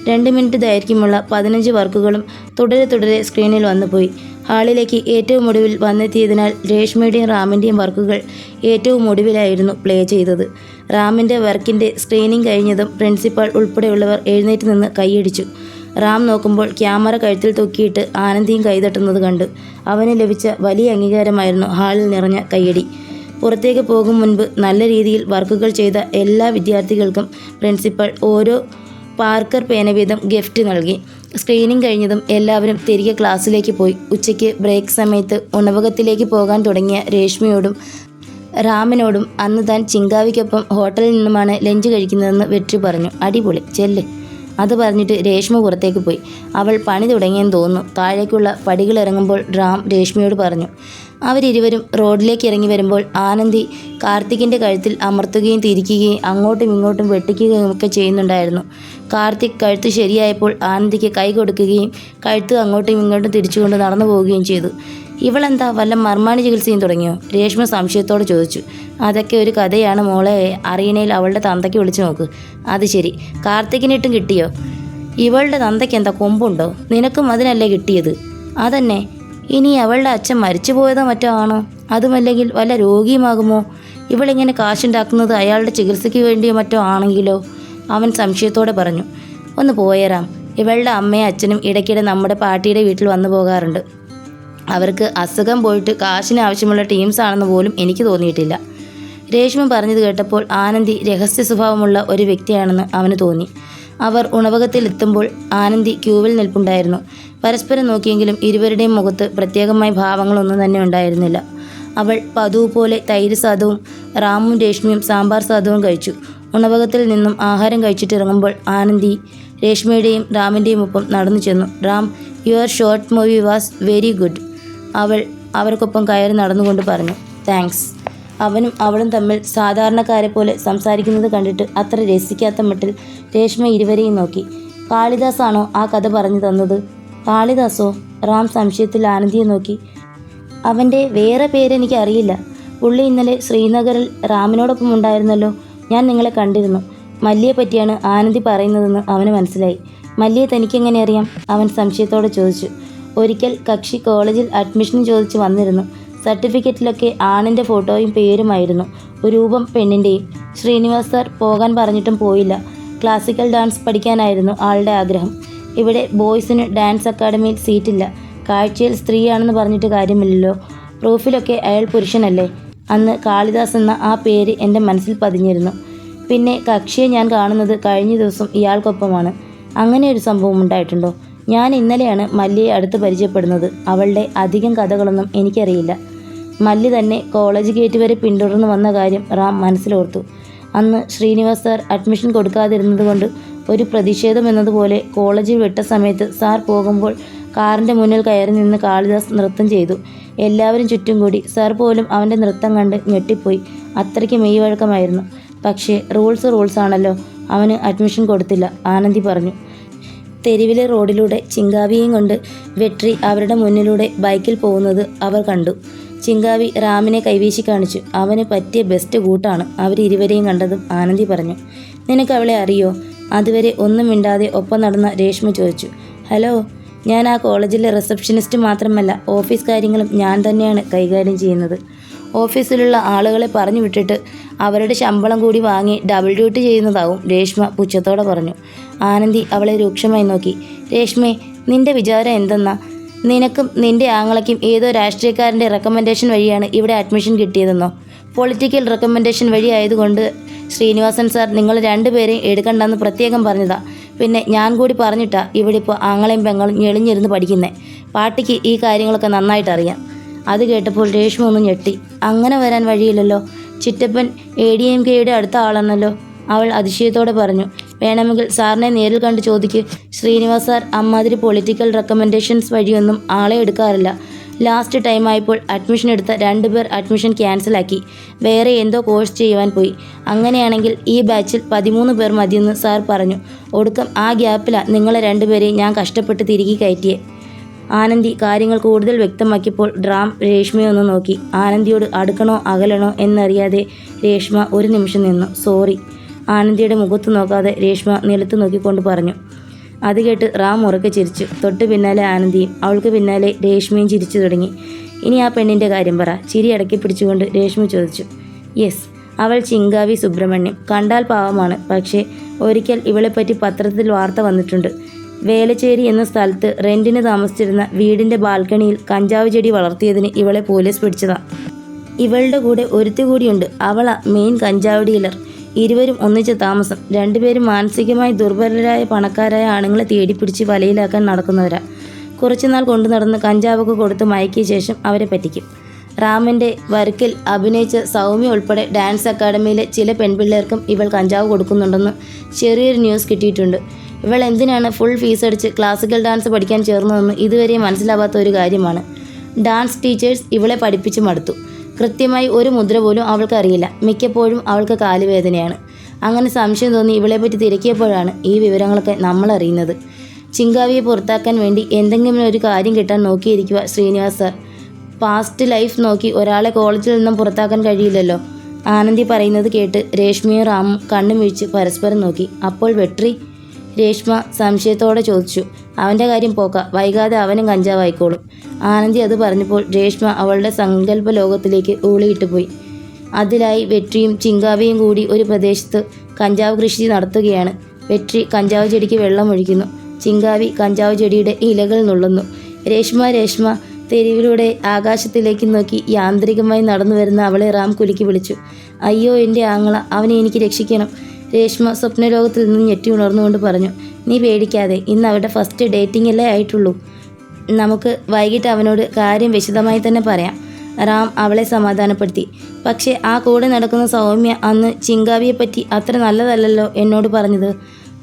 2 മിനിറ്റ് ദൈർഘ്യമുള്ള 15 വർക്കുകളും തുടരെ സ്ക്രീനിൽ വന്നുപോയി. ഹാളിലേക്ക് ഏറ്റവും ഒടുവിൽ വന്നെത്തിയതിനാൽ രേഷ്മയുടെയും റാമിൻ്റെയും വർക്കുകൾ ഏറ്റവും ഒടുവിലായിരുന്നു പ്ലേ ചെയ്തത്. റാമിൻ്റെ വർക്കിൻ്റെ സ്ക്രീനിങ് കഴിഞ്ഞതും പ്രിൻസിപ്പൽ ഉൾപ്പെടെയുള്ളവർ എഴുന്നേറ്റ് നിന്ന് കൈയടിച്ചു. റാം നോക്കുമ്പോൾ ക്യാമറ കഴുത്തിൽ തൂക്കിയിട്ട് ആനന്ദിയും കൈതട്ടുന്നത് കണ്ടു. അവന് ലഭിച്ച വലിയ അംഗീകാരമായിരുന്നു ഹാളിൽ നിറഞ്ഞ കയ്യടി. പുറത്തേക്ക് പോകും മുൻപ് നല്ല രീതിയിൽ വർക്കുകൾ ചെയ്ത എല്ലാ വിദ്യാർത്ഥികൾക്കും പ്രിൻസിപ്പൽ ഓരോ പാർക്കർ പേന വീതം ഗിഫ്റ്റ് നൽകി. സ്ക്രീനിങ് കഴിഞ്ഞതും എല്ലാവരും തിരികെ ക്ലാസ്സിലേക്ക് പോയി. ഉച്ചയ്ക്ക് ബ്രേക്ക് സമയത്ത് ഉണവകത്തിലേക്ക് പോകാൻ തുടങ്ങിയ രേഷ്മയോടും റാമിനോടും അന്ന് താൻ ചിങ്കാവിക്കൊപ്പം ഹോട്ടലിൽ നിന്നുമാണ് ലഞ്ച് കഴിക്കുന്നതെന്ന് വെട്രി പറഞ്ഞു. അടിപൊളി, ചെല്ല്. അത് പറഞ്ഞിട്ട് രേഷ്മ പുറത്തേക്ക് പോയി. അവൾ പണി തുടങ്ങിയെന്ന് തോന്നുന്നു. താഴേക്കുള്ള പടികളിറങ്ങുമ്പോൾ റാം രേഷ്മയോട് പറഞ്ഞു. അവരിരുവരും റോഡിലേക്ക് ഇറങ്ങി വരുമ്പോൾ ആനന്ദി കാർത്തിക്കിൻ്റെ കഴുത്തിൽ അമർത്തുകയും തിരിക്കുകയും അങ്ങോട്ടും ഇങ്ങോട്ടും വെട്ടിക്കുകയും ഒക്കെ ചെയ്യുന്നുണ്ടായിരുന്നു. കാർത്തിക് കഴുത്ത് ശരിയായപ്പോൾ ആനന്ദിക്ക് കൈ കൊടുക്കുകയും കഴുത്ത് അങ്ങോട്ടും ഇങ്ങോട്ടും തിരിച്ചുകൊണ്ട് നടന്നു പോവുകയും ചെയ്തു. ഇവളെന്താ വല്ല മർമാണി ചികിത്സയും തുടങ്ങിയോ? രേഷ്മ സംശയത്തോടെ ചോദിച്ചു. അതൊക്കെ ഒരു കഥയാണ് മോളെ. അറീനയിൽ അവളുടെ തന്തയ്ക്ക് വിളിച്ചു നോക്ക്. അത് ശരി, കാർത്തിക്കിനിട്ടും കിട്ടിയോ? ഇവളുടെ തന്തയ്ക്ക് എന്താ കൊമ്പുണ്ടോ? നിനക്കും അതിനല്ലേ കിട്ടിയത്? അതന്നെ. ഇനി അവളുടെ അച്ഛൻ മരിച്ചു പോയതോ മറ്റോ ആണോ? അതുമല്ലെങ്കിൽ വല്ല രോഗിയുമാകുമോ? ഇവളിങ്ങനെ കാശുണ്ടാക്കുന്നത് അയാളുടെ ചികിത്സയ്ക്ക് വേണ്ടിയോ മറ്റോ ആണെങ്കിലോ? അവൻ സംശയത്തോടെ പറഞ്ഞു. ഒന്ന് പോയേറാം. ഇവളുടെ അമ്മയും അച്ഛനും ഇടയ്ക്കിടെ നമ്മുടെ പാർട്ടിയുടെ വീട്ടിൽ വന്നു പോകാറുണ്ട്. അവർക്ക് അസുഖം പോയിട്ട് കാശിന് ആവശ്യമുള്ള ടീംസ് ആണെന്ന് പോലും എനിക്ക് തോന്നിയിട്ടില്ല. രേഷ്മ പറഞ്ഞത് കേട്ടപ്പോൾ ആനന്ദി രഹസ്യ സ്വഭാവമുള്ള ഒരു വ്യക്തിയാണെന്ന് അവന് തോന്നി. അവർ ഉണവകത്തിലെത്തുമ്പോൾ ആനന്ദി ക്യൂവിൽ നിൽപ്പുണ്ടായിരുന്നു. പരസ്പരം നോക്കിയെങ്കിലും ഇരുവരുടെയും മുഖത്ത് പ്രത്യേകമായ ഭാവങ്ങളൊന്നും തന്നെ ഉണ്ടായിരുന്നില്ല. അവൾ പതിവ് പോലെ തൈര് സാദവും റാമും രേഷ്മയും സാമ്പാർ സാദവും കഴിച്ചു. ഉണവകത്തിൽ നിന്നും ആഹാരം കഴിച്ചിട്ടിറങ്ങുമ്പോൾ ആനന്ദി രേഷ്മയുടെയും റാമിൻ്റെയും ഒപ്പം നടന്നു ചെന്നു. Ram, your short movie was very good. അവൾ അവർക്കൊപ്പം കയറി നടന്നുകൊണ്ട് പറഞ്ഞു. താങ്ക്സ്. അവനും അവളും തമ്മിൽ സാധാരണക്കാരെ പോലെ സംസാരിക്കുന്നത് കണ്ടിട്ട് അത്ര രസിക്കാത്ത മട്ടിൽ രേഷ്മ ഇരുവരെയും നോക്കി. കാളിദാസാണോ ആ കഥ പറഞ്ഞു തന്നത്? കാളിദാസോ? റാം സംശയത്തിൽ ആനന്ദിയെ നോക്കി. അവൻ്റെ വേറെ പേരെനിക്ക് അറിയില്ല. പുള്ളി ഇന്നലെ ശ്രീനഗറിൽ റാമിനോടൊപ്പം ഉണ്ടായിരുന്നല്ലോ. ഞാൻ നിങ്ങളെ കണ്ടിരുന്നു. മല്ലിയെ പറ്റിയാണ് ആനന്ദി പറയുന്നതെന്ന് അവന് മനസ്സിലായി. മല്ലിയെ തനിക്കെങ്ങനെ അറിയാം? അവൻ സംശയത്തോടെ ചോദിച്ചു. ഒരിക്കൽ കക്ഷി കോളേജിൽ അഡ്മിഷൻ ചോദിച്ച് വന്നിരുന്നു. സർട്ടിഫിക്കറ്റിലൊക്കെ ആണിൻ്റെ ഫോട്ടോയും പേരുമായിരുന്നു, രൂപം പെണ്ണിൻ്റെയും. ശ്രീനിവാസ് സാർ പോകാൻ പറഞ്ഞിട്ടും പോയില്ല. ക്ലാസിക്കൽ ഡാൻസ് പഠിക്കാനായിരുന്നു ആളുടെ ആഗ്രഹം. ഇവിടെ ബോയ്സിന് ഡാൻസ് അക്കാഡമിയിൽ സീറ്റില്ല. കാഴ്ചയിൽ സ്ത്രീയാണെന്ന് പറഞ്ഞിട്ട് കാര്യമില്ലല്ലോ. പ്രൂഫിലൊക്കെ അയാൾ പുരുഷനല്ലേ. അന്ന് കാളിദാസ് എന്ന ആ പേര് എൻ്റെ മനസ്സിൽ പതിഞ്ഞിരുന്നു. പിന്നെ കക്ഷിയെ ഞാൻ കാണുന്നത് കഴിഞ്ഞ ദിവസം ഇയാൾക്കൊപ്പമാണ്. അങ്ങനെ ഒരു സംഭവം ഉണ്ടായിട്ടുണ്ടോ? ഞാൻ ഇന്നലെയാണ് മല്ലിയെ അടുത്ത് പരിചയപ്പെടുന്നത്. അവളുടെ അധികം കഥകളൊന്നും എനിക്കറിയില്ല. മല്ലി തന്നെ കോളേജ് ഗേറ്റ് വരെ പിന്തുടർന്ന് വന്ന കാര്യം റാം മനസ്സിലോർത്തു. അന്ന് ശ്രീനിവാസ് സാർ അഡ്മിഷൻ കൊടുക്കാതിരുന്നത് കൊണ്ട് ഒരു പ്രതിഷേധം എന്നതുപോലെ കോളേജിൽ വിട്ട സമയത്ത് സാർ പോകുമ്പോൾ കാറിൻ്റെ മുന്നിൽ കയറി നിന്ന് കാളിദാസ് നൃത്തം ചെയ്തു. എല്ലാവരും ചുറ്റും കൂടി. സാർ പോലും അവൻ്റെ നൃത്തം കണ്ട് ഞെട്ടിപ്പോയി. അത്രയ്ക്ക് മെയ് വഴക്കമായിരുന്നു. പക്ഷേ റൂൾസ് ആണല്ലോ. അവന് അഡ്മിഷൻ കൊടുത്തില്ല, ആനന്ദി പറഞ്ഞു. തെരുവിലെ റോഡിലൂടെ ചിങ്കാവിയും കൊണ്ട് വെട്രി അവരുടെ മുന്നിലൂടെ ബൈക്കിൽ പോകുന്നത് അവർ കണ്ടു. ചിങ്കാവി റാമിനെ കൈവീശി കാണിച്ചു. അവന് പറ്റിയ ബെസ്റ്റ് കൂട്ടാണ്. അവരിരുവരെയും കണ്ടതും ആനന്ദി പറഞ്ഞു. നിനക്ക് അവളെ അറിയോ? അതുവരെ ഒന്നും മിണ്ടാതെ ഒപ്പം നടന്ന രേഷ്മ ചോദിച്ചു. ഹലോ, ഞാൻ ആ കോളേജിലെ റിസപ്ഷനിസ്റ്റ് മാത്രമല്ല, ഓഫീസ് കാര്യങ്ങളും ഞാൻ തന്നെയാണ് കൈകാര്യം ചെയ്യുന്നത്. ഓഫീസിലുള്ള ആളുകളെ പറഞ്ഞു വിട്ടിട്ട് അവരുടെ ശമ്പളം കൂടി വാങ്ങി ഡബിൾ ഡ്യൂട്ടി ചെയ്യുന്നതാവും, രേഷ്മ പുച്ഛത്തോടെ പറഞ്ഞു. ആനന്ദി അവളെ രൂക്ഷമായി നോക്കി. രേഷ്മേ, നിന്റെ വിചാരം എന്തെന്നാ? നിനക്കും നിൻ്റെ ആങ്ങളയ്ക്കും ഏതോ രാഷ്ട്രീയക്കാരൻ്റെ റെക്കമെൻഡേഷൻ വഴിയാണ് ഇവിടെ അഡ്മിഷൻ കിട്ടിയതെന്നോ? പൊളിറ്റിക്കൽ റെക്കമെൻഡേഷൻ വഴി ആയതുകൊണ്ട് ശ്രീനിവാസൻ സാർ നിങ്ങൾ രണ്ടുപേരെയും എടുക്കണ്ടെന്ന് പ്രത്യേകം പറഞ്ഞതാ. പിന്നെ ഞാൻ കൂടി പറഞ്ഞിട്ടാ ഇവിടെ ഇപ്പോൾ ആങ്ങളെയും പെങ്ങളും ഞെളിഞ്ഞിരുന്ന് പഠിക്കുന്നേ. പാട്ടിക്ക് ഈ കാര്യങ്ങളൊക്കെ നന്നായിട്ട് അറിയാം. അത് കേട്ടപ്പോൾ രേഷ്മ ഒന്ന് ഞെട്ടി. അങ്ങനെ വരാൻ വഴിയില്ലല്ലോ, ചിറ്റപ്പൻ ADMKയുടെ അടുത്ത ആളാണല്ലോ. അവൾ അതിശയത്തോടെ പറഞ്ഞു. വേണമെങ്കിൽ സാറിനെ നേരിൽ കണ്ട് ചോദിക്ക്. ശ്രീനിവാസ് സാർ അമ്മാതിരി പൊളിറ്റിക്കൽ റെക്കമെൻഡേഷൻസ് വഴിയൊന്നും ആളെ എടുക്കാറില്ല. ലാസ്റ്റ് ടൈം ആയപ്പോൾ അഡ്മിഷൻ എടുത്ത 2 പേർ അഡ്മിഷൻ ക്യാൻസലാക്കി വേറെ എന്തോ കോഴ്സ് ചെയ്യുവാൻ പോയി. അങ്ങനെയാണെങ്കിൽ ഈ ബാച്ചിൽ 13 പേർ മതിയെന്ന് സാർ പറഞ്ഞു. ഒടുക്കം ആ ഗ്യാപ്പിലാണ് നിങ്ങളെ 2 പേരെയും ഞാൻ കഷ്ടപ്പെട്ട് തിരികെ കയറ്റിയേ. ആനന്ദി കാര്യങ്ങൾ കൂടുതൽ വ്യക്തമാക്കിയപ്പോൾ റാം രേഷ്മയെ ഒന്ന് നോക്കി. ആനന്ദിയോട് അടുക്കണോ അകലണോ എന്നറിയാതെ രേഷ്മ ഒരു നിമിഷം നിന്നു. സോറി. ആനന്ദിയുടെ മുഖത്ത് നോക്കാതെ രേഷ്മ നിലത്ത് നോക്കിക്കൊണ്ട് പറഞ്ഞു. അത് കേട്ട് റാം ഉറക്കെ ചിരിച്ചു. തൊട്ട് പിന്നാലെ ആനന്ദിയും അവൾക്ക് പിന്നാലെ രേഷ്മയും ചിരിച്ചു തുടങ്ങി. ഇനി ആ പെണ്ണിൻ്റെ കാര്യം പറ. ചിരി അടക്കി പിടിച്ചുകൊണ്ട് രേഷ്മ ചോദിച്ചു. യെസ്, അവൾ ചിങ്കാവി സുബ്രഹ്മണ്യം. കണ്ടാൽ പാവമാണ്. പക്ഷേ ഒരിക്കൽ ഇവളെപ്പറ്റി പത്രത്തിൽ വാർത്ത വന്നിട്ടുണ്ട്. വേലച്ചേരി എന്ന സ്ഥലത്ത് റെൻറ്റിന് താമസിച്ചിരുന്ന വീടിൻ്റെ ബാൽക്കണിയിൽ കഞ്ചാവ് ചെടി വളർത്തിയതിന് ഇവളെ പോലീസ് പിടിച്ചതാ. ഇവളുടെ കൂടെ ഒരുത്തി കൂടിയുണ്ട്. അവളാ മെയിൻ കഞ്ചാവ് ഡീലർ. ഇരുവരും ഒന്നിച്ച് താമസം. 2 പേരും മാനസികമായി ദുർബലരായ പണക്കാരായ ആണുങ്ങളെ തേടിപ്പിടിച്ച് വലയിലാക്കാൻ നടക്കുന്നവരാ. കുറച്ചുനാൾ കൊണ്ടു നടന്ന് കഞ്ചാവൊക്കെ കൊടുത്ത് മയക്കിയ ശേഷം അവരെ പറ്റിക്കും. റാമിൻ്റെ വർക്കിൽ അഭിനയിച്ച സൗമ്യ ഉൾപ്പെടെ ഡാൻസ് അക്കാഡമിയിലെ ചില പെൺപിള്ളേർക്കും ഇവൾ കഞ്ചാവ് കൊടുക്കുന്നുണ്ടെന്ന് ചെറിയൊരു ന്യൂസ് കിട്ടിയിട്ടുണ്ട്. ഇവൾ എന്തിനാണ് ഫുൾ ഫീസ് അടിച്ച് ക്ലാസിക്കൽ ഡാൻസ് പഠിക്കാൻ ചേർന്നതെന്ന് ഇതുവരെ മനസ്സിലാവാത്ത ഒരു കാര്യമാണ്. ഡാൻസ് ടീച്ചേഴ്സ് ഇവളെ പഠിപ്പിച്ച് മടുത്തു. കൃത്യമായി ഒരു മുദ്ര പോലും അവൾക്കറിയില്ല. മിക്കപ്പോഴും അവൾക്ക് കാലുവേദനയാണ്. അങ്ങനെ സംശയം തോന്നി ഇവളെപ്പറ്റി തിരക്കിയപ്പോഴാണ് ഈ വിവരങ്ങളൊക്കെ നമ്മളറിയുന്നത്. ചിങ്കാവിയെ പുറത്താക്കാൻ വേണ്ടി എന്തെങ്കിലും ഒരു കാര്യം കിട്ടാൻ നോക്കിയിരിക്കുക ശ്രീനിവാസ് സാർ. പാസ്റ്റ് ലൈഫ് നോക്കി ഒരാളെ കോളേജിൽ നിന്നും പുറത്താക്കാൻ കഴിയില്ലല്ലോ. ആനന്ദി പറയുന്നത് കേട്ട് രേഷ്മയും റാമും കണ്ണും വീഴ്ച് പരസ്പരം നോക്കി. അപ്പോൾ വെട്രി? രേഷ്മ സംശയത്തോടെ ചോദിച്ചു. അവൻ്റെ കാര്യം പോക്ക. വൈകാതെ അവനും കഞ്ചാവായിക്കോളും. ആനന്ദി അത് പറഞ്ഞപ്പോൾ രേഷ്മ അവളുടെ സങ്കല്പ ലോകത്തിലേക്ക് ഊളിയിട്ട് പോയി. അതിലായി വെട്രിയും ചിങ്കാവിയും കൂടി ഒരു പ്രദേശത്ത് കഞ്ചാവ് കൃഷി നടത്തുകയാണ്. വെട്രി കഞ്ചാവ് ചെടിക്ക് വെള്ളം ഒഴിക്കുന്നു. ചിങ്കാവി കഞ്ചാവ് ചെടിയുടെ ഇലകൾ നുള്ളുന്നു. രേഷ്മ തെരുവിലൂടെ ആകാശത്തിലേക്ക് നോക്കി യാന്ത്രികമായി നടന്നു വരുന്ന അവളെ റാം കുലുക്കി വിളിച്ചു. അയ്യോ എൻ്റെ ആങ്ങള, അവനെ എനിക്ക് രക്ഷിക്കണം. രേഷ്മ സ്വപ്നലോകത്തിൽ നിന്നും ഞെട്ടി ഉണർന്നുകൊണ്ട് പറഞ്ഞു. നീ പേടിക്കാതെ, ഇന്ന് അവരുടെ ഫസ്റ്റ് ഡേറ്റിംഗ് അല്ലേ ആയിട്ടുള്ളൂ. നമുക്ക് വൈകിട്ട് അവനോട് കാര്യം വിശദമായി തന്നെ പറയാം. റാം അവളെ സമാധാനപ്പെടുത്തി. പക്ഷേ ആ കൂടെ നടക്കുന്ന സൗമ്യ അന്ന് ചിങ്കാവിയെപ്പറ്റി അത്ര നല്ലതല്ലല്ലോ എന്നോട് പറഞ്ഞത്.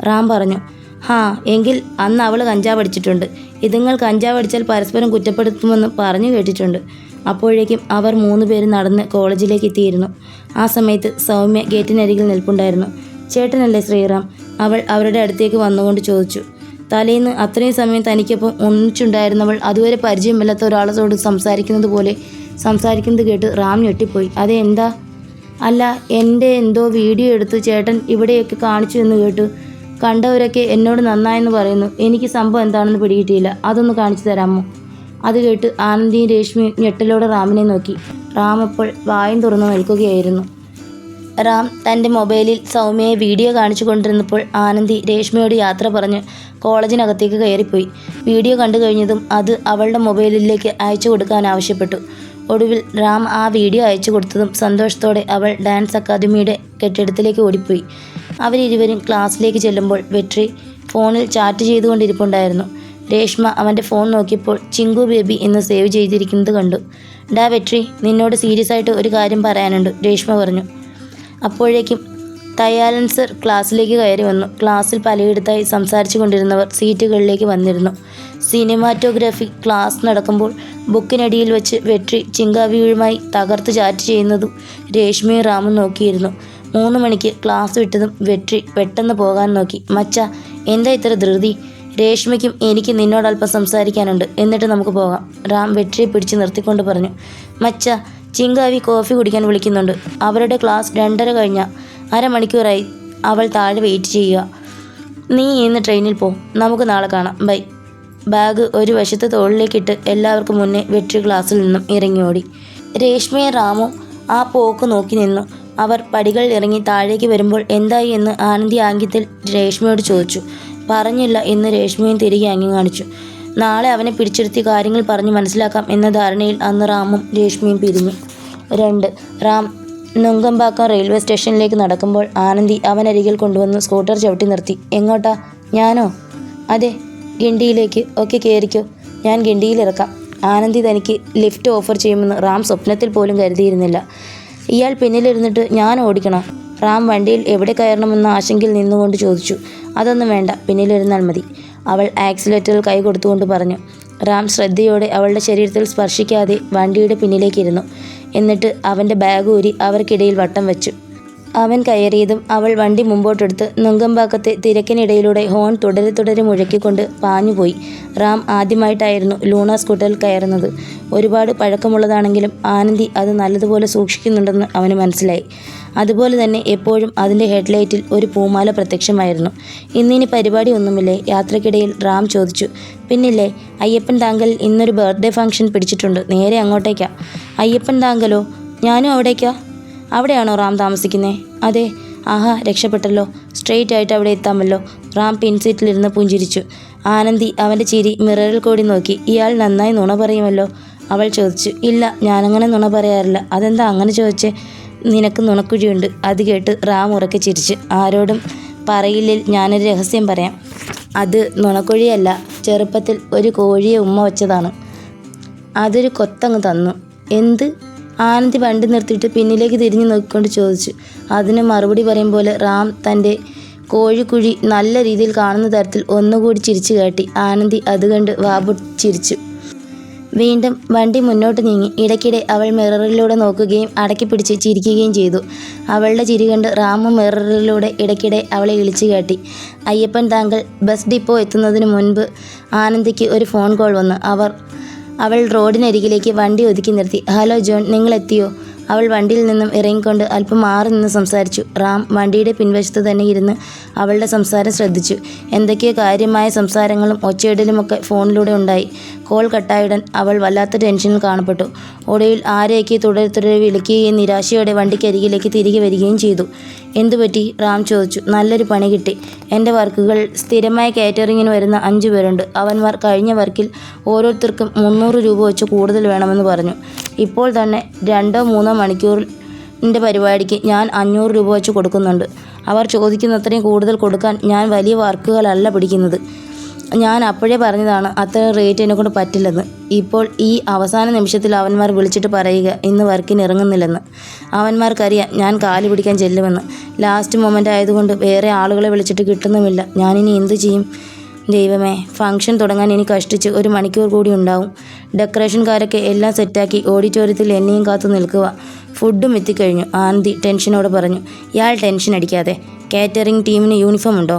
റാം പറഞ്ഞു. എങ്കിൽ അന്ന് അവൾ കഞ്ചാവ് അടിച്ചിട്ടുണ്ട്. ഇതുങ്ങൾ കഞ്ചാവ് അടിച്ചാൽ പരസ്പരം കുറ്റപ്പെടുത്തുമെന്ന് പറഞ്ഞു കേട്ടിട്ടുണ്ട്. അപ്പോഴേക്കും അവർ 3 പേരും നടന്ന് കോളേജിലേക്ക് എത്തിയിരുന്നു. ആ സമയത്ത് സൗമ്യ ഗേറ്റിനരികിൽ നിൽപ്പുണ്ടായിരുന്നു. ചേട്ടനല്ലേ ശ്രീറാം? അവൾ അവരുടെ അടുത്തേക്ക് വന്നുകൊണ്ട് ചോദിച്ചു. തലേന്ന് അത്രയും സമയം തനിക്കൊപ്പം ഒന്നിച്ചുണ്ടായിരുന്നവൾ അതുവരെ പരിചയമില്ലാത്ത ഒരാളോട് സംസാരിക്കുന്നത് പോലെ സംസാരിക്കുന്നത് കേട്ട് റാം ഞെട്ടിപ്പോയി. അതെന്താ? അല്ല, എൻ്റെ എന്തോ വീഡിയോ എടുത്ത് ചേട്ടൻ ഇവിടെയൊക്കെ കാണിച്ചു എന്ന് കേട്ടു. കണ്ടവരൊക്കെ എന്നോട് നന്നായെന്ന് പറയുന്നു. എനിക്ക് സംഭവം എന്താണെന്ന് പിടികിട്ടിയില്ല. അതൊന്ന് കാണിച്ചു തരാമോ? അത് കേട്ട് ആനന്ദിയും രേഷ്മയും ഞെട്ടലോടെ റാമിനെ നോക്കി. റാം അപ്പോൾ വായും തുറന്നു നിൽക്കുകയായിരുന്നു. റാം തൻ്റെ മൊബൈലിൽ സൗമ്യയെ വീഡിയോ കാണിച്ചു കൊണ്ടിരുന്നപ്പോൾ ആനന്ദി രേഷ്മയോട് യാത്ര പറഞ്ഞ് കോളേജിനകത്തേക്ക് കയറിപ്പോയി. വീഡിയോ കണ്ടു കഴിഞ്ഞതും അത് അവളുടെ മൊബൈലിലേക്ക് അയച്ചു കൊടുക്കാൻ ആവശ്യപ്പെട്ടു. ഒടുവിൽ റാം ആ വീഡിയോ അയച്ചു കൊടുത്തതും സന്തോഷത്തോടെ അവൾ ഡാൻസ് അക്കാദമിയുടെ കെട്ടിടത്തിലേക്ക് ഓടിപ്പോയി. അവരിരുവരും ക്ലാസ്സിലേക്ക് ചെല്ലുമ്പോൾ വെട്രി ഫോണിൽ ചാറ്റ് ചെയ്തുകൊണ്ടിരിപ്പുണ്ടായിരുന്നു. രേഷ്മ അവൻ്റെ ഫോൺ നോക്കിയപ്പോൾ ചിങ്കു ബേബി എന്ന് സേവ് ചെയ്തിരിക്കുന്നത് കണ്ടു. ഡാ വെട്രി, നിന്നോട് സീരിയസ് ആയിട്ട് ഒരു കാര്യം പറയാനുണ്ട്, രേഷ്മ പറഞ്ഞു. അപ്പോഴേക്കും തയ്യാലൻ സർ ക്ലാസ്സിലേക്ക് കയറി വന്നു. ക്ലാസ്സിൽ പലയിടത്തായി സംസാരിച്ചു കൊണ്ടിരുന്നവർ സീറ്റുകളിലേക്ക് വന്നിരുന്നു. സിനിമാറ്റോഗ്രാഫി ക്ലാസ് നടക്കുമ്പോൾ ബുക്കിനടിയിൽ വെച്ച് വെട്രി ചിങ്കാവിയുമായി തകർത്ത് ചാറ്റ് ചെയ്യുന്നതും രേഷ്മയും റാമും നോക്കിയിരുന്നു. 3 മണിക്ക് ക്ലാസ് വിട്ടതും വെട്രി പെട്ടെന്ന് പോകാൻ നോക്കി. മച്ച, എന്താ ഇത്ര ധൃതി? രേഷ്മയ്ക്കും എനിക്ക് നിന്നോടൽപ്പം സംസാരിക്കാനുണ്ട്, എന്നിട്ട് നമുക്ക് പോകാം. റാം വെട്രിയെ പിടിച്ച് നിർത്തിക്കൊണ്ട് പറഞ്ഞു. മച്ച, ചിങ്കാവി കോഫി കുടിക്കാൻ വിളിക്കുന്നുണ്ട്. അവരുടെ ക്ലാസ് 2:30 കഴിഞ്ഞ. അരമണിക്കൂറായി അവൾ താഴെ വെയിറ്റ് ചെയ്യുക. നീ ഇന്ന് ട്രെയിനിൽ പോ. നമുക്ക് നാളെ കാണാം. ബൈ. ബാഗ് ഒരു വശത്ത് തോളിലേക്കിട്ട് എല്ലാവർക്കും മുന്നേ വെട്രി ക്ലാസ്സിൽ നിന്നും ഇറങ്ങി ഓടി. രേഷ്മയും റാമും ആ പോക്ക് നോക്കി നിന്നു. അവർ പടികൾ ഇറങ്ങി താഴേക്ക് വരുമ്പോൾ എന്തായി എന്ന് ആനന്ദി ആംഗ്യത്തിൽ രേഷ്മയോട് ചോദിച്ചു. പറഞ്ഞില്ല എന്ന് രേഷ്മയും തിരികെ ആംഗ്യം കാണിച്ചു. നാളെ അവനെ പിടിച്ചെടുത്തി കാര്യങ്ങൾ പറഞ്ഞ് മനസ്സിലാക്കാം എന്ന ധാരണയിൽ അന്ന് റാമും രേഷ്മയും പിരിഞ്ഞു. 2. റാം നുങ്കമ്പാക്കം റെയിൽവേ സ്റ്റേഷനിലേക്ക് നടക്കുമ്പോൾ ആനന്ദി അവനരികിൽ കൊണ്ടുവന്ന് സ്കൂട്ടർ ചവിട്ടി നിർത്തി. എങ്ങോട്ടാ? ഞാനോ? അതെ, ഗിണ്ടിയിലേക്ക്. ഒക്കെ കയറിക്കോ, ഞാൻ ഗിണ്ടിയിലിറക്കാം. ആനന്ദി തനിക്ക് ലിഫ്റ്റ് ഓഫർ ചെയ്യുമെന്ന് റാം സ്വപ്നത്തിൽ പോലും കരുതിയിരുന്നില്ല. ഇയാൾ പിന്നിലിരുന്നിട്ട് ഞാൻ ഓടിക്കണോ? റാം വണ്ടിയിൽ എവിടെ കയറണമെന്ന ആശങ്കയിൽ നിന്നുകൊണ്ട് ചോദിച്ചു. അതൊന്നും വേണ്ട, പിന്നിലിരുന്നാൽ മതി, അവൾ ആക്സിലേറ്ററിൽ കൈ കൊടുത്തുകൊണ്ട് പറഞ്ഞു. റാം ശ്രദ്ധയോടെ അവളുടെ ശരീരത്തിൽ സ്പർശിക്കാതെ വണ്ടിയുടെ പിന്നിലേക്കിരുന്നു. എന്നിട്ട് അവൻ്റെ ബാഗ് ഊരി അവർക്കിടയിൽ വട്ടം വെച്ചു. അവൻ കയറിയതും അവൾ വണ്ടി മുമ്പോട്ടെടുത്ത് നുങ്കമ്പാക്കത്തെ തിരക്കിനിടയിലൂടെ ഹോൺ തുടരെ മുഴക്കിക്കൊണ്ട് പാഞ്ഞുപോയി. റാം ആദ്യമായിട്ടായിരുന്നു ലൂണ സ്കൂട്ടറിൽ കയറുന്നത്. ഒരുപാട് പഴക്കമുള്ളതാണെങ്കിലും ആനന്ദി അത് നല്ലതുപോലെ സൂക്ഷിക്കുന്നുണ്ടെന്ന് അവന് മനസ്സിലായി. അതുപോലെ തന്നെ എപ്പോഴും അതിൻ്റെ ഹെഡ്ലൈറ്റിൽ ഒരു പൂമാല പ്രത്യക്ഷമായിരുന്നു. ഇന്നിനി പരിപാടി ഒന്നുമില്ലേ? യാത്രക്കിടയിൽ റാം ചോദിച്ചു. പിന്നില്ലേ, അയ്യപ്പൻ താങ്കൽ ഇന്നൊരു ബർത്ത്ഡേ ഫംഗ്ഷൻ പിടിച്ചിട്ടുണ്ട്, നേരെ അങ്ങോട്ടേക്കാ. അയ്യപ്പൻ താങ്കലോ? ഞാനും അവിടേക്കാ? അവിടെയാണോ റാം താമസിക്കുന്നത്? അതെ. ആഹാ, രക്ഷപ്പെട്ടല്ലോ, സ്ട്രെയിറ്റ് ആയിട്ട് അവിടെ എത്താമല്ലോ. റാം പിൻസീറ്റിലിരുന്ന് പുഞ്ചിരിച്ചു. ആനന്ദി അവൻ്റെ ചിരി മിററിൽ കൂടി നോക്കി. ഇയാൾ നന്നായി നുണ പറയുമല്ലോ, അവൾ ചോദിച്ചു. ഇല്ല, ഞാനങ്ങനെ നുണ പറയാറില്ല. അതെന്താ അങ്ങനെ ചോദിച്ചേ? നിനക്ക് നുണക്കുഴിയുണ്ട്. അത് കേട്ട് റാം ഉറക്കെ ചിരിച്ചു. ആരോടും പറയില്ലിൽ ഞാനൊരു രഹസ്യം പറയാം. അത് നുണക്കുഴിയല്ല, ചെറുപ്പത്തിൽ ഒരു കോഴിയെ ഉമ്മ വച്ചതാണ്. അതൊരു കൊത്തങ്ങ് തന്നു. എന്ത്? ആനന്ദി വണ്ടി നിർത്തിയിട്ട് പിന്നിലേക്ക് തിരിഞ്ഞു നോക്കിക്കൊണ്ട് ചോദിച്ചു. അതിന് മറുപടി പറയും പോലെ റാം തൻ്റെ കോഴിക്കുഴി നല്ല രീതിയിൽ കാണുന്ന തരത്തിൽ ഒന്നുകൂടി ചിരിച്ചു കാട്ടി. ആനന്ദി അത് കണ്ട് വാപൊട്ടിച്ചിരിച്ചു. വീണ്ടും വണ്ടി മുന്നോട്ട് നീങ്ങി. ഇടയ്ക്കിടെ അവൾ മിററിലൂടെ നോക്കുകയും അടക്കി പിടിച്ച് ചിരിക്കുകയും ചെയ്തു. അവളുടെ ചിരി കണ്ട് റാമും മിററിലൂടെ ഇടയ്ക്കിടെ അവളെ ഇളിച്ചു കാട്ടി. അയ്യപ്പൻ താങ്കൾ ബസ് ഡിപ്പോ എത്തുന്നതിന് മുൻപ് ആനന്ദിക്ക് ഒരു ഫോൺ കോൾ വന്നു. അവൾ റോഡിനരികിലേക്ക് വണ്ടി ഒതുക്കി നിർത്തി. ഹലോ ജോൺ, നിങ്ങൾ എത്തിയോ? അവൾ വണ്ടിയിൽ നിന്നും ഇറങ്ങിക്കൊണ്ട് അല്പം മാറി നിന്ന് സംസാരിച്ചു. റാം വണ്ടിയുടെ പിൻവശത്ത് തന്നെ ഇരുന്ന് അവളുടെ സംസാരം ശ്രദ്ധിച്ചു. എന്തൊക്കെയോ കാര്യമായ സംസാരങ്ങളും ഒച്ചയിടലുമൊക്കെ ഫോണിലൂടെ ഉണ്ടായി. കോൾ കട്ടായുടൻ അവൾ വല്ലാത്ത ടെൻഷനിൽ കാണപ്പെട്ടു. ഒടുവിൽ ആരെയൊക്കെ തുടരെ വിളിക്കുകയും നിരാശയോടെ വണ്ടിക്കരികിലേക്ക് തിരികെ വരികയും ചെയ്തു. എന്തുപറ്റി? റാം ചോദിച്ചു. നല്ലൊരു പണി കിട്ടി. എൻ്റെ വർക്കുകൾ സ്ഥിരമായ കാറ്ററിങ്ങിന് വരുന്ന 5 പേരുണ്ട്. അവന്മാർ കഴിഞ്ഞ വർക്കിൽ ഓരോരുത്തർക്കും 300 രൂപ വെച്ച് കൂടുതൽ വേണമെന്ന് പറഞ്ഞു. ഇപ്പോൾ തന്നെ 2-3 മണിക്കൂറിൻ്റെ പരിപാടിക്ക് ഞാൻ 500 രൂപ വെച്ച് കൊടുക്കുന്നുണ്ട്. അവർ ചോദിക്കുന്നത്രയും കൂടുതൽ കൊടുക്കാൻ ഞാൻ വലിയ വർക്കുകളല്ല പിടിക്കുന്നത്. ഞാൻ അപ്പോഴേ പറഞ്ഞതാണ് അത്ര റേറ്റ് എന്നെക്കൊണ്ട് പറ്റില്ലെന്ന്. ഇപ്പോൾ ഈ അവസാന നിമിഷത്തിൽ അവന്മാർ വിളിച്ചിട്ട് പറയുക ഇന്ന് വർക്കിന് ഇറങ്ങുന്നില്ലെന്ന്. അവന്മാർക്കറിയാം ഞാൻ കാല് പിടിക്കാൻ ചെല്ലുമെന്ന്. ലാസ്റ്റ് മൊമെൻ്റ് ആയതുകൊണ്ട് വേറെ ആളുകളെ വിളിച്ചിട്ട് കിട്ടുന്നുമില്ല. ഞാനിനി എന്തു ചെയ്യും? ദൈവമേ, ഫംഗ്ഷൻ തുടങ്ങാൻ ഇനി കഷ്ടിച്ച് 1 മണിക്കൂർ കൂടി ഉണ്ടാവും. ഡെക്കറേഷൻകാരൊക്കെ എല്ലാം സെറ്റാക്കി ഓഡിറ്റോറിയത്തിൽ എന്നെയും കാത്തു നിൽക്കുക. ഫുഡും എത്തിക്കഴിഞ്ഞു, ആനന്ദി ടെൻഷനോടെ പറഞ്ഞു. ഇയാൾ ടെൻഷൻ അടിക്കാതെ. കാറ്ററിംഗ് ടീമിന് യൂണിഫോം ഉണ്ടോ?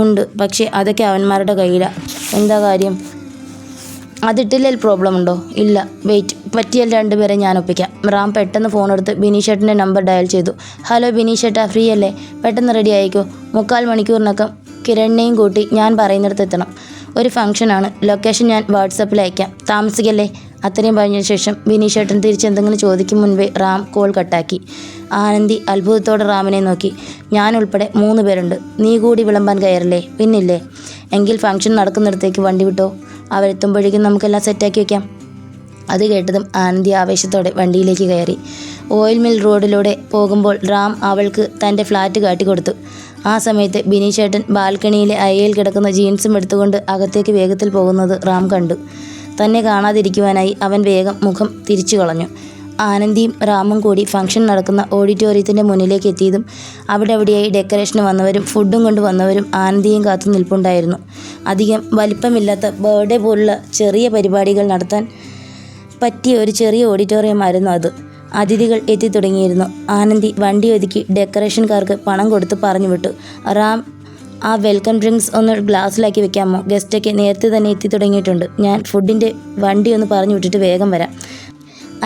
ഉണ്ട്, പക്ഷേ അതൊക്കെ അവന്മാരുടെ കയ്യിലാണ്. എന്താ കാര്യം? അതിട്ടില്ലേൽ പ്രോബ്ലം ഉണ്ടോ? ഇല്ല. വെയിറ്റ്, പറ്റിയാൽ 2 പേരെ ഞാൻ ഒപ്പിക്കാം. റാം പെട്ടെന്ന് ഫോണെടുത്ത് ബിനീഷേട്ടൻ്റെ നമ്പർ ഡയൽ ചെയ്തു. ഹലോ ബിനീഷേട്ടാ, ഫ്രീ അല്ലേ? പെട്ടെന്ന് റെഡി ആയിക്കോ. 3/4 മണിക്കൂറിനകം കിരണിനെയും കൂട്ടി ഞാൻ പറയുന്നിടത്ത് എത്തണം. ഒരു ഫംഗ്ഷനാണ്. ലൊക്കേഷൻ ഞാൻ വാട്സപ്പിൽ അയക്കാം. താമസിക്കല്ലേ? അത്രയും പറഞ്ഞ ശേഷം ബിനീഷേട്ടൻ തിരിച്ചെന്തെങ്കിലും ചോദിക്കും മുൻപേ റാം കോൾ കട്ടാക്കി. ആനന്ദി അത്ഭുതത്തോടെ റാമിനെ നോക്കി. ഞാൻ ഉൾപ്പെടെ 3 പേരുണ്ട്. നീ കൂടി വിളമ്പാൻ കയറില്ലേ? പിന്നില്ലേ? എങ്കിൽ ഫംഗ്ഷൻ നടക്കുന്നിടത്തേക്ക് വണ്ടി വിട്ടോ. അവരെത്തുമ്പോഴേക്കും നമുക്കെല്ലാം സെറ്റാക്കി വയ്ക്കാം. അത് കേട്ടതും ആനന്ദി ആവേശത്തോടെ വണ്ടിയിലേക്ക് കയറി. ഓയിൽ മിൽ റോഡിലൂടെ പോകുമ്പോൾ റാം അവൾക്ക് തൻ്റെ ഫ്ലാറ്റ് കാട്ടിക്കൊടുത്തു. ആ സമയത്ത് ബിനീഷേട്ടൻ ബാൽക്കണിയിലെ അയയിൽ കിടക്കുന്ന ജീൻസും എടുത്തുകൊണ്ട് അകത്തേക്ക് വേഗത്തിൽ പോകുന്നത് റാം കണ്ടു. തന്നെ കാണാതിരിക്കുവാനായി അവൻ വേഗം മുഖം തിരിച്ചു കളഞ്ഞു. ആനന്ദിയും റാമും കൂടി ഫംഗ്ഷൻ നടക്കുന്ന ഓഡിറ്റോറിയത്തിൻ്റെ മുന്നിലേക്ക് എത്തിയതും അവിടെയായി ഡെക്കറേഷന് വന്നവരും ഫുഡും കൊണ്ട് വന്നവരും ആനന്ദിയും കാത്തു നിൽപ്പുണ്ടായിരുന്നു. അധികം വലിപ്പമില്ലാത്ത ബർത്ത്ഡേ പോലുള്ള ചെറിയ പരിപാടികൾ നടത്താൻ പറ്റിയ ഒരു ചെറിയ ഓഡിറ്റോറിയമായിരുന്നു അത്. അതിഥികൾ എത്തിത്തുടങ്ങിയിരുന്നു. ആനന്ദി വണ്ടി ഒതുക്കി ഡെക്കറേഷൻകാർക്ക് പണം കൊടുത്ത് പറഞ്ഞു വിട്ടു. റാം, ആ വെൽക്കം ഡ്രിങ്ക്സ് ഒന്ന് ഗ്ലാസ്സിലാക്കി വെക്കാമോ? ഗസ്റ്റൊക്കെ നേരത്തെ തന്നെ എത്തി തുടങ്ങിയിട്ടുണ്ട്. ഞാൻ ഫുഡിൻ്റെ വണ്ടി ഒന്ന് പറഞ്ഞു വിട്ടിട്ട് വേഗം വരാം.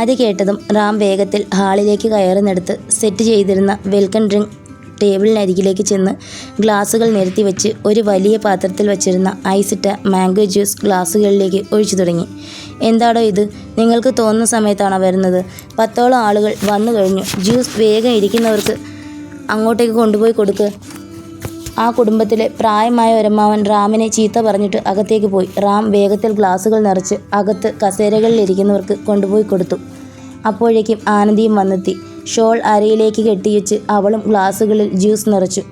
അത് കേട്ടതും റാം വേഗത്തിൽ ഹാളിലേക്ക് കയറുന്നിടത്ത് സെറ്റ് ചെയ്തിരുന്ന വെൽക്കം ഡ്രിങ്ക് ടേബിളിനരികിലേക്ക് ചെന്ന് ഗ്ലാസുകൾ നിരത്തി വെച്ച് ഒരു വലിയ പാത്രത്തിൽ വച്ചിരുന്ന ഐസിട്ട മാംഗോ ജ്യൂസ് ഗ്ലാസുകളിലേക്ക് ഒഴിച്ചു തുടങ്ങി. എന്താടോ ഇത്? നിങ്ങൾക്ക് തോന്നുന്ന സമയത്താണോ വരുന്നത്? 10ഓളം ആളുകൾ വന്നു കഴിഞ്ഞു. ജ്യൂസ് വേഗം ഇരിക്കുന്നവർക്ക് അങ്ങോട്ടേക്ക് കൊണ്ടുപോയി കൊടുക്ക്. ആ കുടുംബത്തിലെ പ്രായമായ ഒരമ്മാവൻ റാമിനെ ചീത്ത പറഞ്ഞിട്ട് അകത്തേക്ക് പോയി. റാം വേഗത്തിൽ ഗ്ലാസുകൾ നിറച്ച് അകത്ത് കസേരകളിലിരിക്കുന്നവർക്ക് കൊണ്ടുപോയി കൊടുത്തു. അപ്പോഴേക്കും ആനന്ദിയും വന്നെത്തി. ഷോൾ അരയിലേക്ക് കെട്ടിവെച്ച് അവളും ഗ്ലാസുകളിൽ ജ്യൂസ് നിറച്ചു.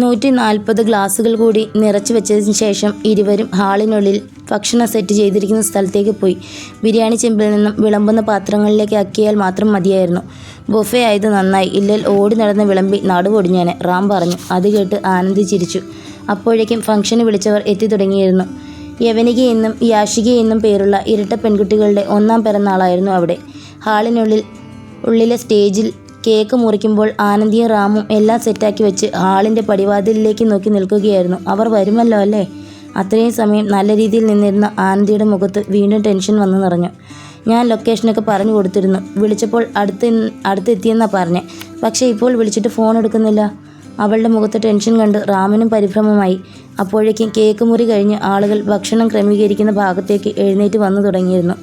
140 ഗ്ലാസുകൾ കൂടി നിറച്ചു വെച്ചതിന് ശേഷം ഇരുവരും ഹാളിനുള്ളിൽ ഭക്ഷണം സെറ്റ് ചെയ്തിരിക്കുന്ന സ്ഥലത്തേക്ക് പോയി. ബിരിയാണി ചെമ്പിൽ നിന്നും വിളമ്പുന്ന പാത്രങ്ങളിലേക്ക് ആക്കിയാൽ മാത്രം മതിയായിരുന്നു. ബുഫേ ആയത് നന്നായി, ഇല്ലേൽ ഓടി നടന്ന് വിളമ്പി നടുവൊടിഞ്ഞേനെ, റാം പറഞ്ഞു. അത് കേട്ട് ആനന്ദി ചിരിച്ചു. അപ്പോഴേക്കും ഫംഗ്ഷന് വിളിച്ചവർ എത്തി തുടങ്ങിയിരുന്നു. യവനിക എന്നും യാഷിക എന്നും പേരുള്ള ഇരട്ട പെൺകുട്ടികളുടെ 1ാം പിറന്നാളായിരുന്നു അവിടെ. ഹാളിനുള്ളിലെ സ്റ്റേജിൽ കേക്ക് മുറിക്കുമ്പോൾ ആനന്ദിയും റാമും എല്ലാം സെറ്റാക്കി വെച്ച് ഹാളിൻ്റെ പടിവാതിലിലേക്ക് നോക്കി നിൽക്കുകയായിരുന്നു. അവർ വരുമല്ലോ അല്ലേ? അത്രയും സമയം നല്ല രീതിയിൽ നിന്നിരുന്ന ആനന്ദിയുടെ മുഖത്ത് വീണ്ടും ടെൻഷൻ വന്നു നിറഞ്ഞു. ഞാൻ ലൊക്കേഷനൊക്കെ പറഞ്ഞു കൊടുത്തിരുന്നു. വിളിച്ചപ്പോൾ അടുത്തെത്തിയെന്നാണ് പറഞ്ഞത്. പക്ഷേ ഇപ്പോൾ വിളിച്ചിട്ട് ഫോൺ എടുക്കുന്നില്ല. അവളുടെ മുഖത്ത് ടെൻഷൻ കണ്ട് റാമിനും പരിഭ്രമമായി. അപ്പോഴേക്കും കേക്ക് മുറി കഴിഞ്ഞ് ആളുകൾ ഭക്ഷണം ക്രമീകരിക്കുന്ന ഭാഗത്തേക്ക് എഴുന്നേറ്റ് വന്നു തുടങ്ങിയിരുന്നു.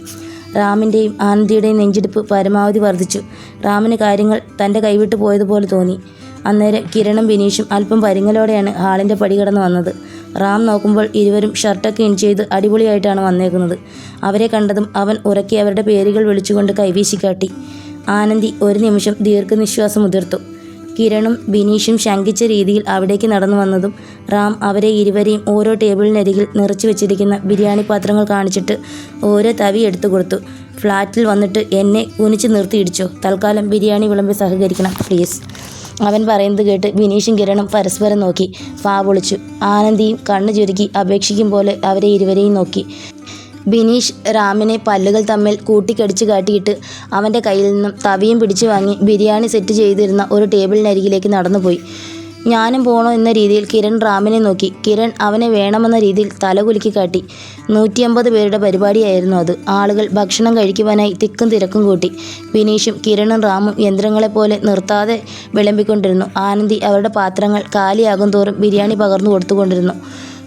റാമിൻ്റെയും ആനന്ദിയുടെയും നെഞ്ചിടിപ്പ് പരമാവധി വർദ്ധിച്ചു. റാമിന് കാര്യങ്ങൾ തൻ്റെ കൈവിട്ട് പോയതുപോലെ തോന്നി. അന്നേരം കിരണും ബിനീഷും അല്പം പരിങ്ങലോടെയാണ് ഹാളിൻ്റെ പടി കടന്ന് വന്നത്. റാം നോക്കുമ്പോൾ ഇരുവരും ഷർട്ടൊക്കെ ഇൻ ചെയ്ത് അടിപൊളിയായിട്ടാണ് വന്നേക്കുന്നത്. അവരെ കണ്ടതും അവൻ ഉറക്കി അവരുടെ പേരുകൾ വിളിച്ചുകൊണ്ട് കൈവീശിക്കാട്ടി. ആനന്ദി ഒരു നിമിഷം ദീർഘനിശ്വാസം ഉതിർത്തു. കിരണും ബിനീഷും ശങ്കിച്ച രീതിയിൽ അവിടേക്ക് നടന്നു വന്നതും റാം അവരെ ഇരുവരെയും ഓരോ ടേബിളിനരികിൽ നിറച്ചു വെച്ചിരിക്കുന്ന ബിരിയാണി പാത്രങ്ങൾ കാണിച്ചിട്ട് ഓരോ തവി എടുത്തു കൊടുത്തു. ഫ്ലാറ്റിൽ വന്നിട്ട് എന്നെ കുനിച്ച് നിർത്തി ഇടിച്ചോ? തൽക്കാലം ബിരിയാണി വിളമ്പി സഹകരിക്കണം പ്ലീസ്. അവൻ പറയുന്നത് കേട്ട് ബിനീഷും കിരണും പരസ്പരം നോക്കി പൊളിച്ചു. ആനന്ദിയും കണ്ണു ചുരുക്കി അപേക്ഷിക്കും പോലെ അവരെ ഇരുവരെയും നോക്കി. ബിനീഷ് റാമിനെ പല്ലുകൾ തമ്മിൽ കൂട്ടിക്കടിച്ച് കാട്ടിയിട്ട് അവൻ്റെ കയ്യിൽ നിന്നും തവിയും പിടിച്ചു വാങ്ങി ബിരിയാണി സെറ്റ് ചെയ്തിരുന്ന ഒരു ടേബിളിനരികിലേക്ക് നടന്നുപോയി. ഞാനും പോണോ എന്ന രീതിയിൽ കിരൺ റാമിനെ നോക്കി. കിരൺ അവനെ വേണമെന്ന രീതിയിൽ തലകുലുക്കി കാട്ടി. 150 പേരുടെ പരിപാടിയായിരുന്നു അത്. ആളുകൾ ഭക്ഷണം കഴിക്കുവാനായി തിക്കും തിരക്കും കൂട്ടി. ബിനീഷും കിരണും റാമും യന്ത്രങ്ങളെപ്പോലെ നിർത്താതെ വിളമ്പിക്കൊണ്ടിരുന്നു. ആനന്ദി അവരുടെ പാത്രങ്ങൾ കാലിയാകും തോറും ബിരിയാണി പകർന്നു കൊടുത്തുകൊണ്ടിരുന്നു.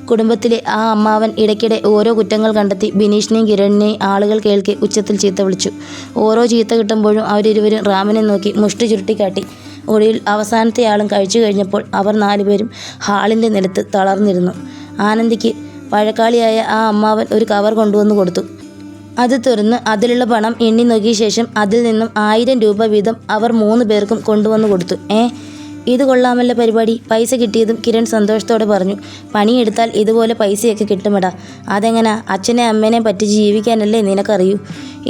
കുടുംബത്തിലെ ആ അമ്മാവൻ ഇടയ്ക്കിടെ ഓരോ കുറ്റങ്ങൾ കണ്ടെത്തി ബിനീഷിനെയും കിരണിനെയും ആളുകൾ കേൾക്കെ ഉച്ചത്തിൽ ചീത്ത വിളിച്ചു. ഓരോ ചീത്ത കിട്ടുമ്പോഴും അവരിരുവരും റാമിനെ നോക്കി മുഷ്ടി ചുരുട്ടിക്കാട്ടി. ഒടുവിൽ അവസാനത്തെ ആളും കഴിച്ചു കഴിഞ്ഞപ്പോൾ അവർ 4 പേരും ഹാളിൻ്റെ നിലത്ത് തളർന്നിരുന്നു. ആനന്ദിക്ക് വഴക്കാളിയായ ആ അമ്മാവൻ ഒരു കവർ കൊണ്ടുവന്ന് കൊടുത്തു. അത് തുറന്ന് അതിലുള്ള പണം എണ്ണി നോക്കിയ ശേഷം അതിൽ നിന്നും 1000 രൂപ വീതം അവർ 3 പേർക്കും കൊണ്ടുവന്ന് കൊടുത്തു. ഇത് കൊള്ളാമല്ല പരിപാടി. പൈസ കിട്ടിയതും കിരൺ സന്തോഷത്തോടെ പറഞ്ഞു. പണിയെടുത്താൽ ഇതുപോലെ പൈസയൊക്കെ കിട്ടുമെടാ. അതെങ്ങനാ? അച്ഛനെ അമ്മേനെ പറ്റിച്ച് ജീവിക്കാനല്ലേ നിനക്കറിയൂ.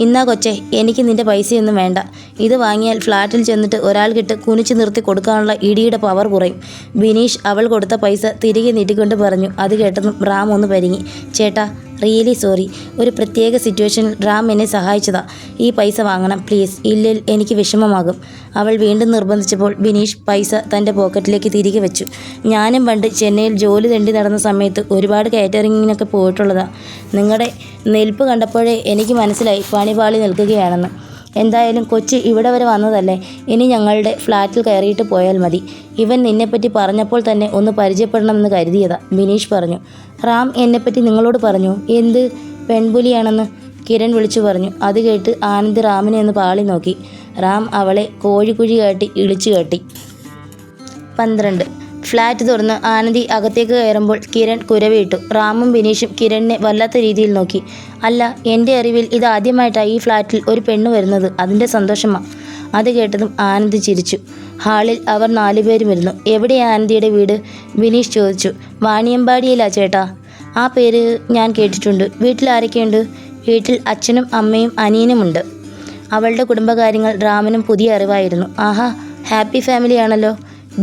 ഇന്നാ കൊച്ചേ, എനിക്ക് നിൻ്റെ പൈസയൊന്നും വേണ്ട. ഇത് വാങ്ങിയാൽ ഫ്ലാറ്റിൽ ചെന്നിട്ട് ഒരാൾക്കിട്ട് കുനിച്ചു നിർത്തി കൊടുക്കാനുള്ള ഇടിയുടെ പവർ കുറയും. ബിനീഷ് അവൾ കൊടുത്ത പൈസ തിരികെ നീട്ടിക്കൊണ്ട് പറഞ്ഞു. അത് കേട്ടതും റാം ഒന്ന് പരിങ്ങി. ചേട്ടാ, റിയലി സോറി. ഒരു പ്രത്യേക സിറ്റുവേഷനിൽ റാം എന്നെ സഹായിച്ചതാ. ഈ പൈസ വാങ്ങണം പ്ലീസ്, ഇല്ലേൽ എനിക്ക് വിഷമമാകും. അവൾ വീണ്ടും നിർബന്ധിച്ചപ്പോൾ ബിനീഷ് പൈസ തൻ്റെ പോക്കറ്റിലേക്ക് തിരികെ വെച്ചു. ഞാനും പണ്ട് ചെന്നൈയിൽ ജോലി തെണ്ടി നടന്ന സമയത്ത് ഒരുപാട് കാറ്ററിങ്ങിനൊക്കെ പോയിട്ടുള്ളതാ. നിങ്ങളുടെ നിൽപ്പ് കണ്ടപ്പോഴേ എനിക്ക് മനസ്സിലായി പണിപാളി നിൽക്കുകയാണെന്ന്. എന്തായാലും കൊച്ചി ഇവിടെ വരെ വന്നതല്ലേ, ഇനി ഞങ്ങളുടെ ഫ്ലാറ്റിൽ കയറിയിട്ട് പോയാൽ മതി. ഇവൻ നിന്നെപ്പറ്റി പറഞ്ഞപ്പോൾ തന്നെ ഒന്ന് പരിചയപ്പെടണമെന്ന് കരുതിയതാ, ബിനീഷ് പറഞ്ഞു. റാം എന്നെപ്പറ്റി നിങ്ങളോട് പറഞ്ഞു? എന്ത് പെൺപുലിയാണെന്ന് കിരൺ വിളിച്ചു പറഞ്ഞു. അത് കേട്ട് ആനന്ദ് റാമിനെ ഒന്ന് പാളി നോക്കി. റാം അവളെ കോഴിക്കുഴി കാട്ടി ഇളിച്ചു കാട്ടി. 12. ഫ്ലാറ്റ് തുറന്ന് ആനന്ദി അകത്തേക്ക് കയറുമ്പോൾ കിരൺ കുരവിട്ടു. റാമും ബിനീഷും കിരണിനെ വല്ലാത്ത രീതിയിൽ നോക്കി. അല്ല, എൻ്റെ അറിവിൽ ഇത് ആദ്യമായിട്ടാണ് ഈ ഫ്ലാറ്റിൽ ഒരു പെണ്ണ് വരുന്നത്. അതിൻ്റെ സന്തോഷമാണ്. അത് കേട്ടതും ആനന്ദി ചിരിച്ചു. ഹാളിൽ അവർ 4 പേരും ഇരുന്നു. എവിടെയാണ് ആനന്ദിയുടെ വീട്? ബിനീഷ് ചോദിച്ചു. വാണിയമ്പാടിയിലാ ചേട്ടാ. ആ പേര് ഞാൻ കേട്ടിട്ടുണ്ട്. വീട്ടിൽ ആരൊക്കെയുണ്ട്? വീട്ടിൽ അച്ഛനും അമ്മയും അനിയനുമുണ്ട്. അവളുടെ കുടുംബകാര്യങ്ങൾ റാമിനും പുതിയ അറിവായിരുന്നു. ആഹാ, ഹാപ്പി ഫാമിലിയാണല്ലോ.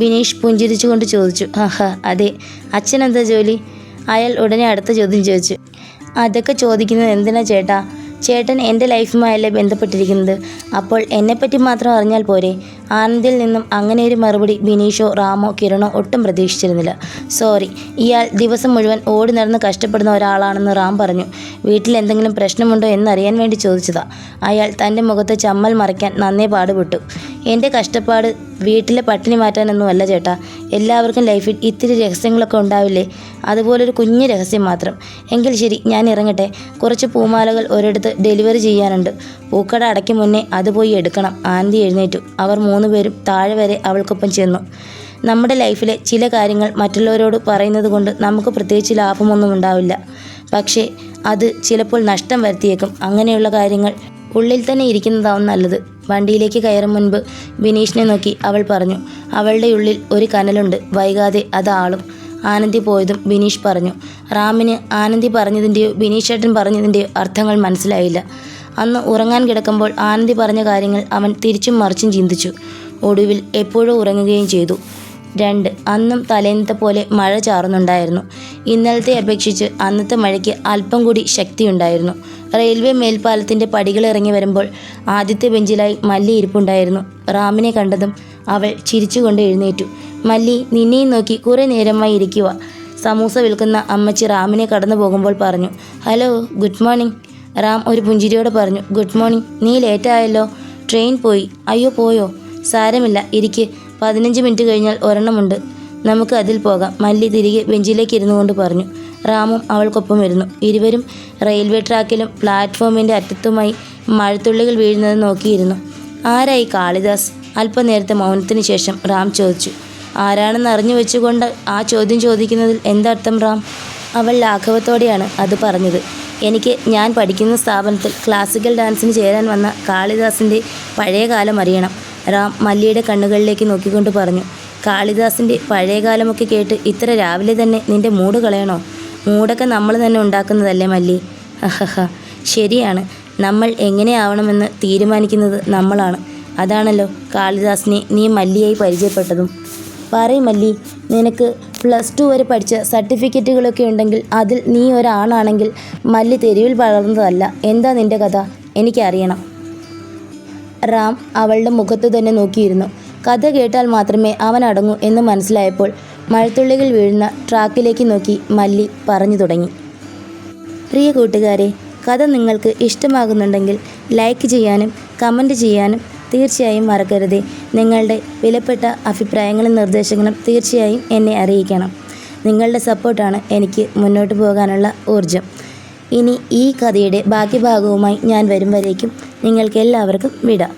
ബിനീഷ് പുഞ്ചിരിച്ചുകൊണ്ട് ചോദിച്ചു. അതെ. അച്ഛൻ എന്താ ജോലി? അയാൾ ഉടനെ അടുത്ത ചോദ്യം ചോദിച്ചു. അതൊക്കെ ചോദിക്കുന്നത് എന്തിനാ ചേട്ടാ? ചേട്ടൻ എൻ്റെ ലൈഫുമായല്ലേ ബന്ധപ്പെട്ടിരിക്കുന്നത്. അപ്പോൾ എന്നെപ്പറ്റി മാത്രം അറിഞ്ഞാൽ പോരെ? ആനന്ദിൽ നിന്നും അങ്ങനെ ഒരു മറുപടി ബിനീഷോ റാമോ കിരണോ ഒട്ടും പ്രതീക്ഷിച്ചിരുന്നില്ല. സോറി, ഇയാൾ ദിവസം മുഴുവൻ ഓടി നടന്ന് കഷ്ടപ്പെടുന്ന ഒരാളാണെന്ന് റാം പറഞ്ഞു. വീട്ടിൽ എന്തെങ്കിലും പ്രശ്നമുണ്ടോ എന്നറിയാൻ വേണ്ടി ചോദിച്ചതാ. അയാൾ തൻ്റെ മുഖത്ത് ചമ്മൽ മറയ്ക്കാൻ നന്നേ പാടുപെട്ടു. എൻ്റെ കഷ്ടപ്പാട് വീട്ടിലെ പട്ടിണി മാറ്റാനൊന്നുമല്ല ചേട്ടാ. എല്ലാവർക്കും ലൈഫിൽ ഇത്തിരി രഹസ്യങ്ങളൊക്കെ ഉണ്ടാവില്ലേ? അതുപോലൊരു കുഞ്ഞു രഹസ്യം മാത്രം. എങ്കിൽ ശരി, ഞാൻ ഇറങ്ങട്ടെ. കുറച്ച് പൂമാലകൾ ഒരിടത്ത് ഡെലിവറി ചെയ്യാനുണ്ട്. പൂക്കട അടയ്ക്കും മുന്നേ അത് പോയി എടുക്കണം. ആനന്ദി എഴുന്നേറ്റു. അവർ 3 പേരും താഴെ വരെ അവൾക്കൊപ്പം ചെന്നു. നമ്മുടെ ലൈഫിലെ ചില കാര്യങ്ങൾ മറ്റുള്ളവരോട് പറയുന്നത് കൊണ്ട് നമുക്ക് പ്രത്യേകിച്ച് ലാഭമൊന്നും ഉണ്ടാവില്ല. പക്ഷേ അത് ചിലപ്പോൾ നഷ്ടം വരുത്തിയേക്കും. അങ്ങനെയുള്ള കാര്യങ്ങൾ ഉള്ളിൽ തന്നെ ഇരിക്കുന്നതാവും നല്ലത്. വണ്ടിയിലേക്ക് കയറും മുൻപ് ബിനീഷിനെ നോക്കി അവൾ പറഞ്ഞു. അവളുടെ ഉള്ളിൽ ഒരു കനലുണ്ട്. വൈകാതെ അത് ആളും. ആനന്ദി പോയതും ബിനീഷ് പറഞ്ഞു. റാമിന് ആനന്ദി പറഞ്ഞതിൻ്റെയോ ബിനീഷ് ചേട്ടൻ പറഞ്ഞതിൻ്റെയോ അർത്ഥങ്ങൾ മനസ്സിലായില്ല. അന്ന് ഉറങ്ങാൻ കിടക്കുമ്പോൾ ആനന്ദി പറഞ്ഞ കാര്യങ്ങൾ അവൻ തിരിച്ചും മറിച്ചും ചിന്തിച്ചു. ഒടുവിൽ എപ്പോഴോ ഉറങ്ങുകയും ചെയ്തു. 2. അന്നും തലേന്നത്തെ പോലെ മഴ ചാറുന്നുണ്ടായിരുന്നു. ഇന്നലത്തെ അപേക്ഷിച്ച് അന്നത്തെ മഴയ്ക്ക് അല്പം കൂടി ശക്തിയുണ്ടായിരുന്നു. റെയിൽവേ മേൽപ്പാലത്തിൻ്റെ പടികളിറങ്ങി വരുമ്പോൾ ആദ്യത്തെ ബെഞ്ചിലായി മല്ലി ഇരിപ്പുണ്ടായിരുന്നു. റാമിനെ കണ്ടതും അവൾ ചിരിച്ചുകൊണ്ട് എഴുന്നേറ്റു. മല്ലി നിന്നെയും നോക്കി കുറേ നേരമായി ഇരിക്കുക. സമൂസ വിൽക്കുന്ന അമ്മച്ചി റാമിനെ കടന്നു പോകുമ്പോൾ പറഞ്ഞു. Hello, good morning. റാം ഒരു പുഞ്ചിരിയോടെ പറഞ്ഞു. Good morning. നീ ലേറ്റായല്ലോ. ട്രെയിൻ പോയി. അയ്യോ, പോയോ? സാരമില്ല, ഇരിക്ക്. 15 മിനിറ്റ് കഴിഞ്ഞാൽ ഒരെണ്ണമുണ്ട്. നമുക്ക് അതിൽ പോകാം. മല്ലി തിരികെ ബെഞ്ചിലേക്ക് ഇരുന്നു കൊണ്ട് പറഞ്ഞു. റാമും അവൾക്കൊപ്പം ഇരുന്നു. ഇരുവരും റെയിൽവേ ട്രാക്കിലും പ്ലാറ്റ്ഫോമിൻ്റെ അറ്റത്തുമായി മഴത്തുള്ളികൾ വീഴുന്നത് നോക്കിയിരുന്നു. ആരായി കാളിദാസ്? അല്പനേരത്തെ മൗനത്തിന് ശേഷം റാം ചോദിച്ചു. ആരാണെന്ന് അറിഞ്ഞു വെച്ചുകൊണ്ട് ആ ചോദ്യം ചോദിക്കുന്നതിൽ എന്തർത്ഥം റാം? അവൾ ലാഘവത്തോടെയാണ് അത് പറഞ്ഞത്. ഞാൻ പഠിക്കുന്ന സ്ഥാപനത്തിൽ ക്ലാസിക്കൽ ഡാൻസിന് ചേരാൻ വന്ന കാളിദാസിൻ്റെ പഴയ കാലം അറിയണം. റാം മല്ലിയുടെ കണ്ണുകളിലേക്ക് നോക്കിക്കൊണ്ട് പറഞ്ഞു. കാളിദാസിൻ്റെ പഴയകാലമൊക്കെ കേട്ട് ഇത്ര രാവിലെ തന്നെ നിൻ്റെ മൂഡ് കളയണോ? മൂടൊക്കെ നമ്മൾ തന്നെ ഉണ്ടാക്കുന്നതല്ലേ മല്ലി? ഹഹഹ, ശരിയാണ്. നമ്മൾ എങ്ങനെയാവണമെന്ന് തീരുമാനിക്കുന്നത് നമ്മളാണ്. അതാണല്ലോ കാളിദാസിനെ നീ മല്ലിയായി പരിചയപ്പെട്ടതും. പറയ് മല്ലി, നിനക്ക് +2 വരെ പഠിച്ച സർട്ടിഫിക്കറ്റുകളൊക്കെ ഉണ്ടെങ്കിൽ അതിൽ നീ ഒരാണാണെങ്കിൽ മല്ലി തെരുവിൽ വളർന്നതല്ല. എന്താ നിൻ്റെ കഥ? എനിക്കറിയണം. റാം അവളുടെ മുഖത്ത് തന്നെ നോക്കിയിരുന്നു. കഥ കേട്ടാൽ മാത്രമേ അവൻ അടങ്ങൂ എന്ന് മനസ്സിലായപ്പോൾ മഴത്തുള്ളികൾ വീഴുന്ന ട്രാക്കിലേക്ക് നോക്കി മല്ലി പറഞ്ഞു തുടങ്ങി. പ്രിയ കൂട്ടുകാരെ, കഥ നിങ്ങൾക്ക് ഇഷ്ടമാകുന്നുണ്ടെങ്കിൽ ലൈക്ക് ചെയ്യാനും കമൻറ്റ് ചെയ്യാനും തീർച്ചയായും മറക്കരുതേ. നിങ്ങളുടെ വിലപ്പെട്ട അഭിപ്രായങ്ങളും നിർദ്ദേശങ്ങളും തീർച്ചയായും എന്നെ അറിയിക്കണം. നിങ്ങളുടെ സപ്പോർട്ടാണ് എനിക്ക് മുന്നോട്ട് പോകാനുള്ള ഊർജം. ഇനി ഈ കഥയുടെ ബാക്കി ഭാഗവുമായി ഞാൻ വരും വരേക്കും നിങ്ങൾക്കെല്ലാവർക്കും വിടാം.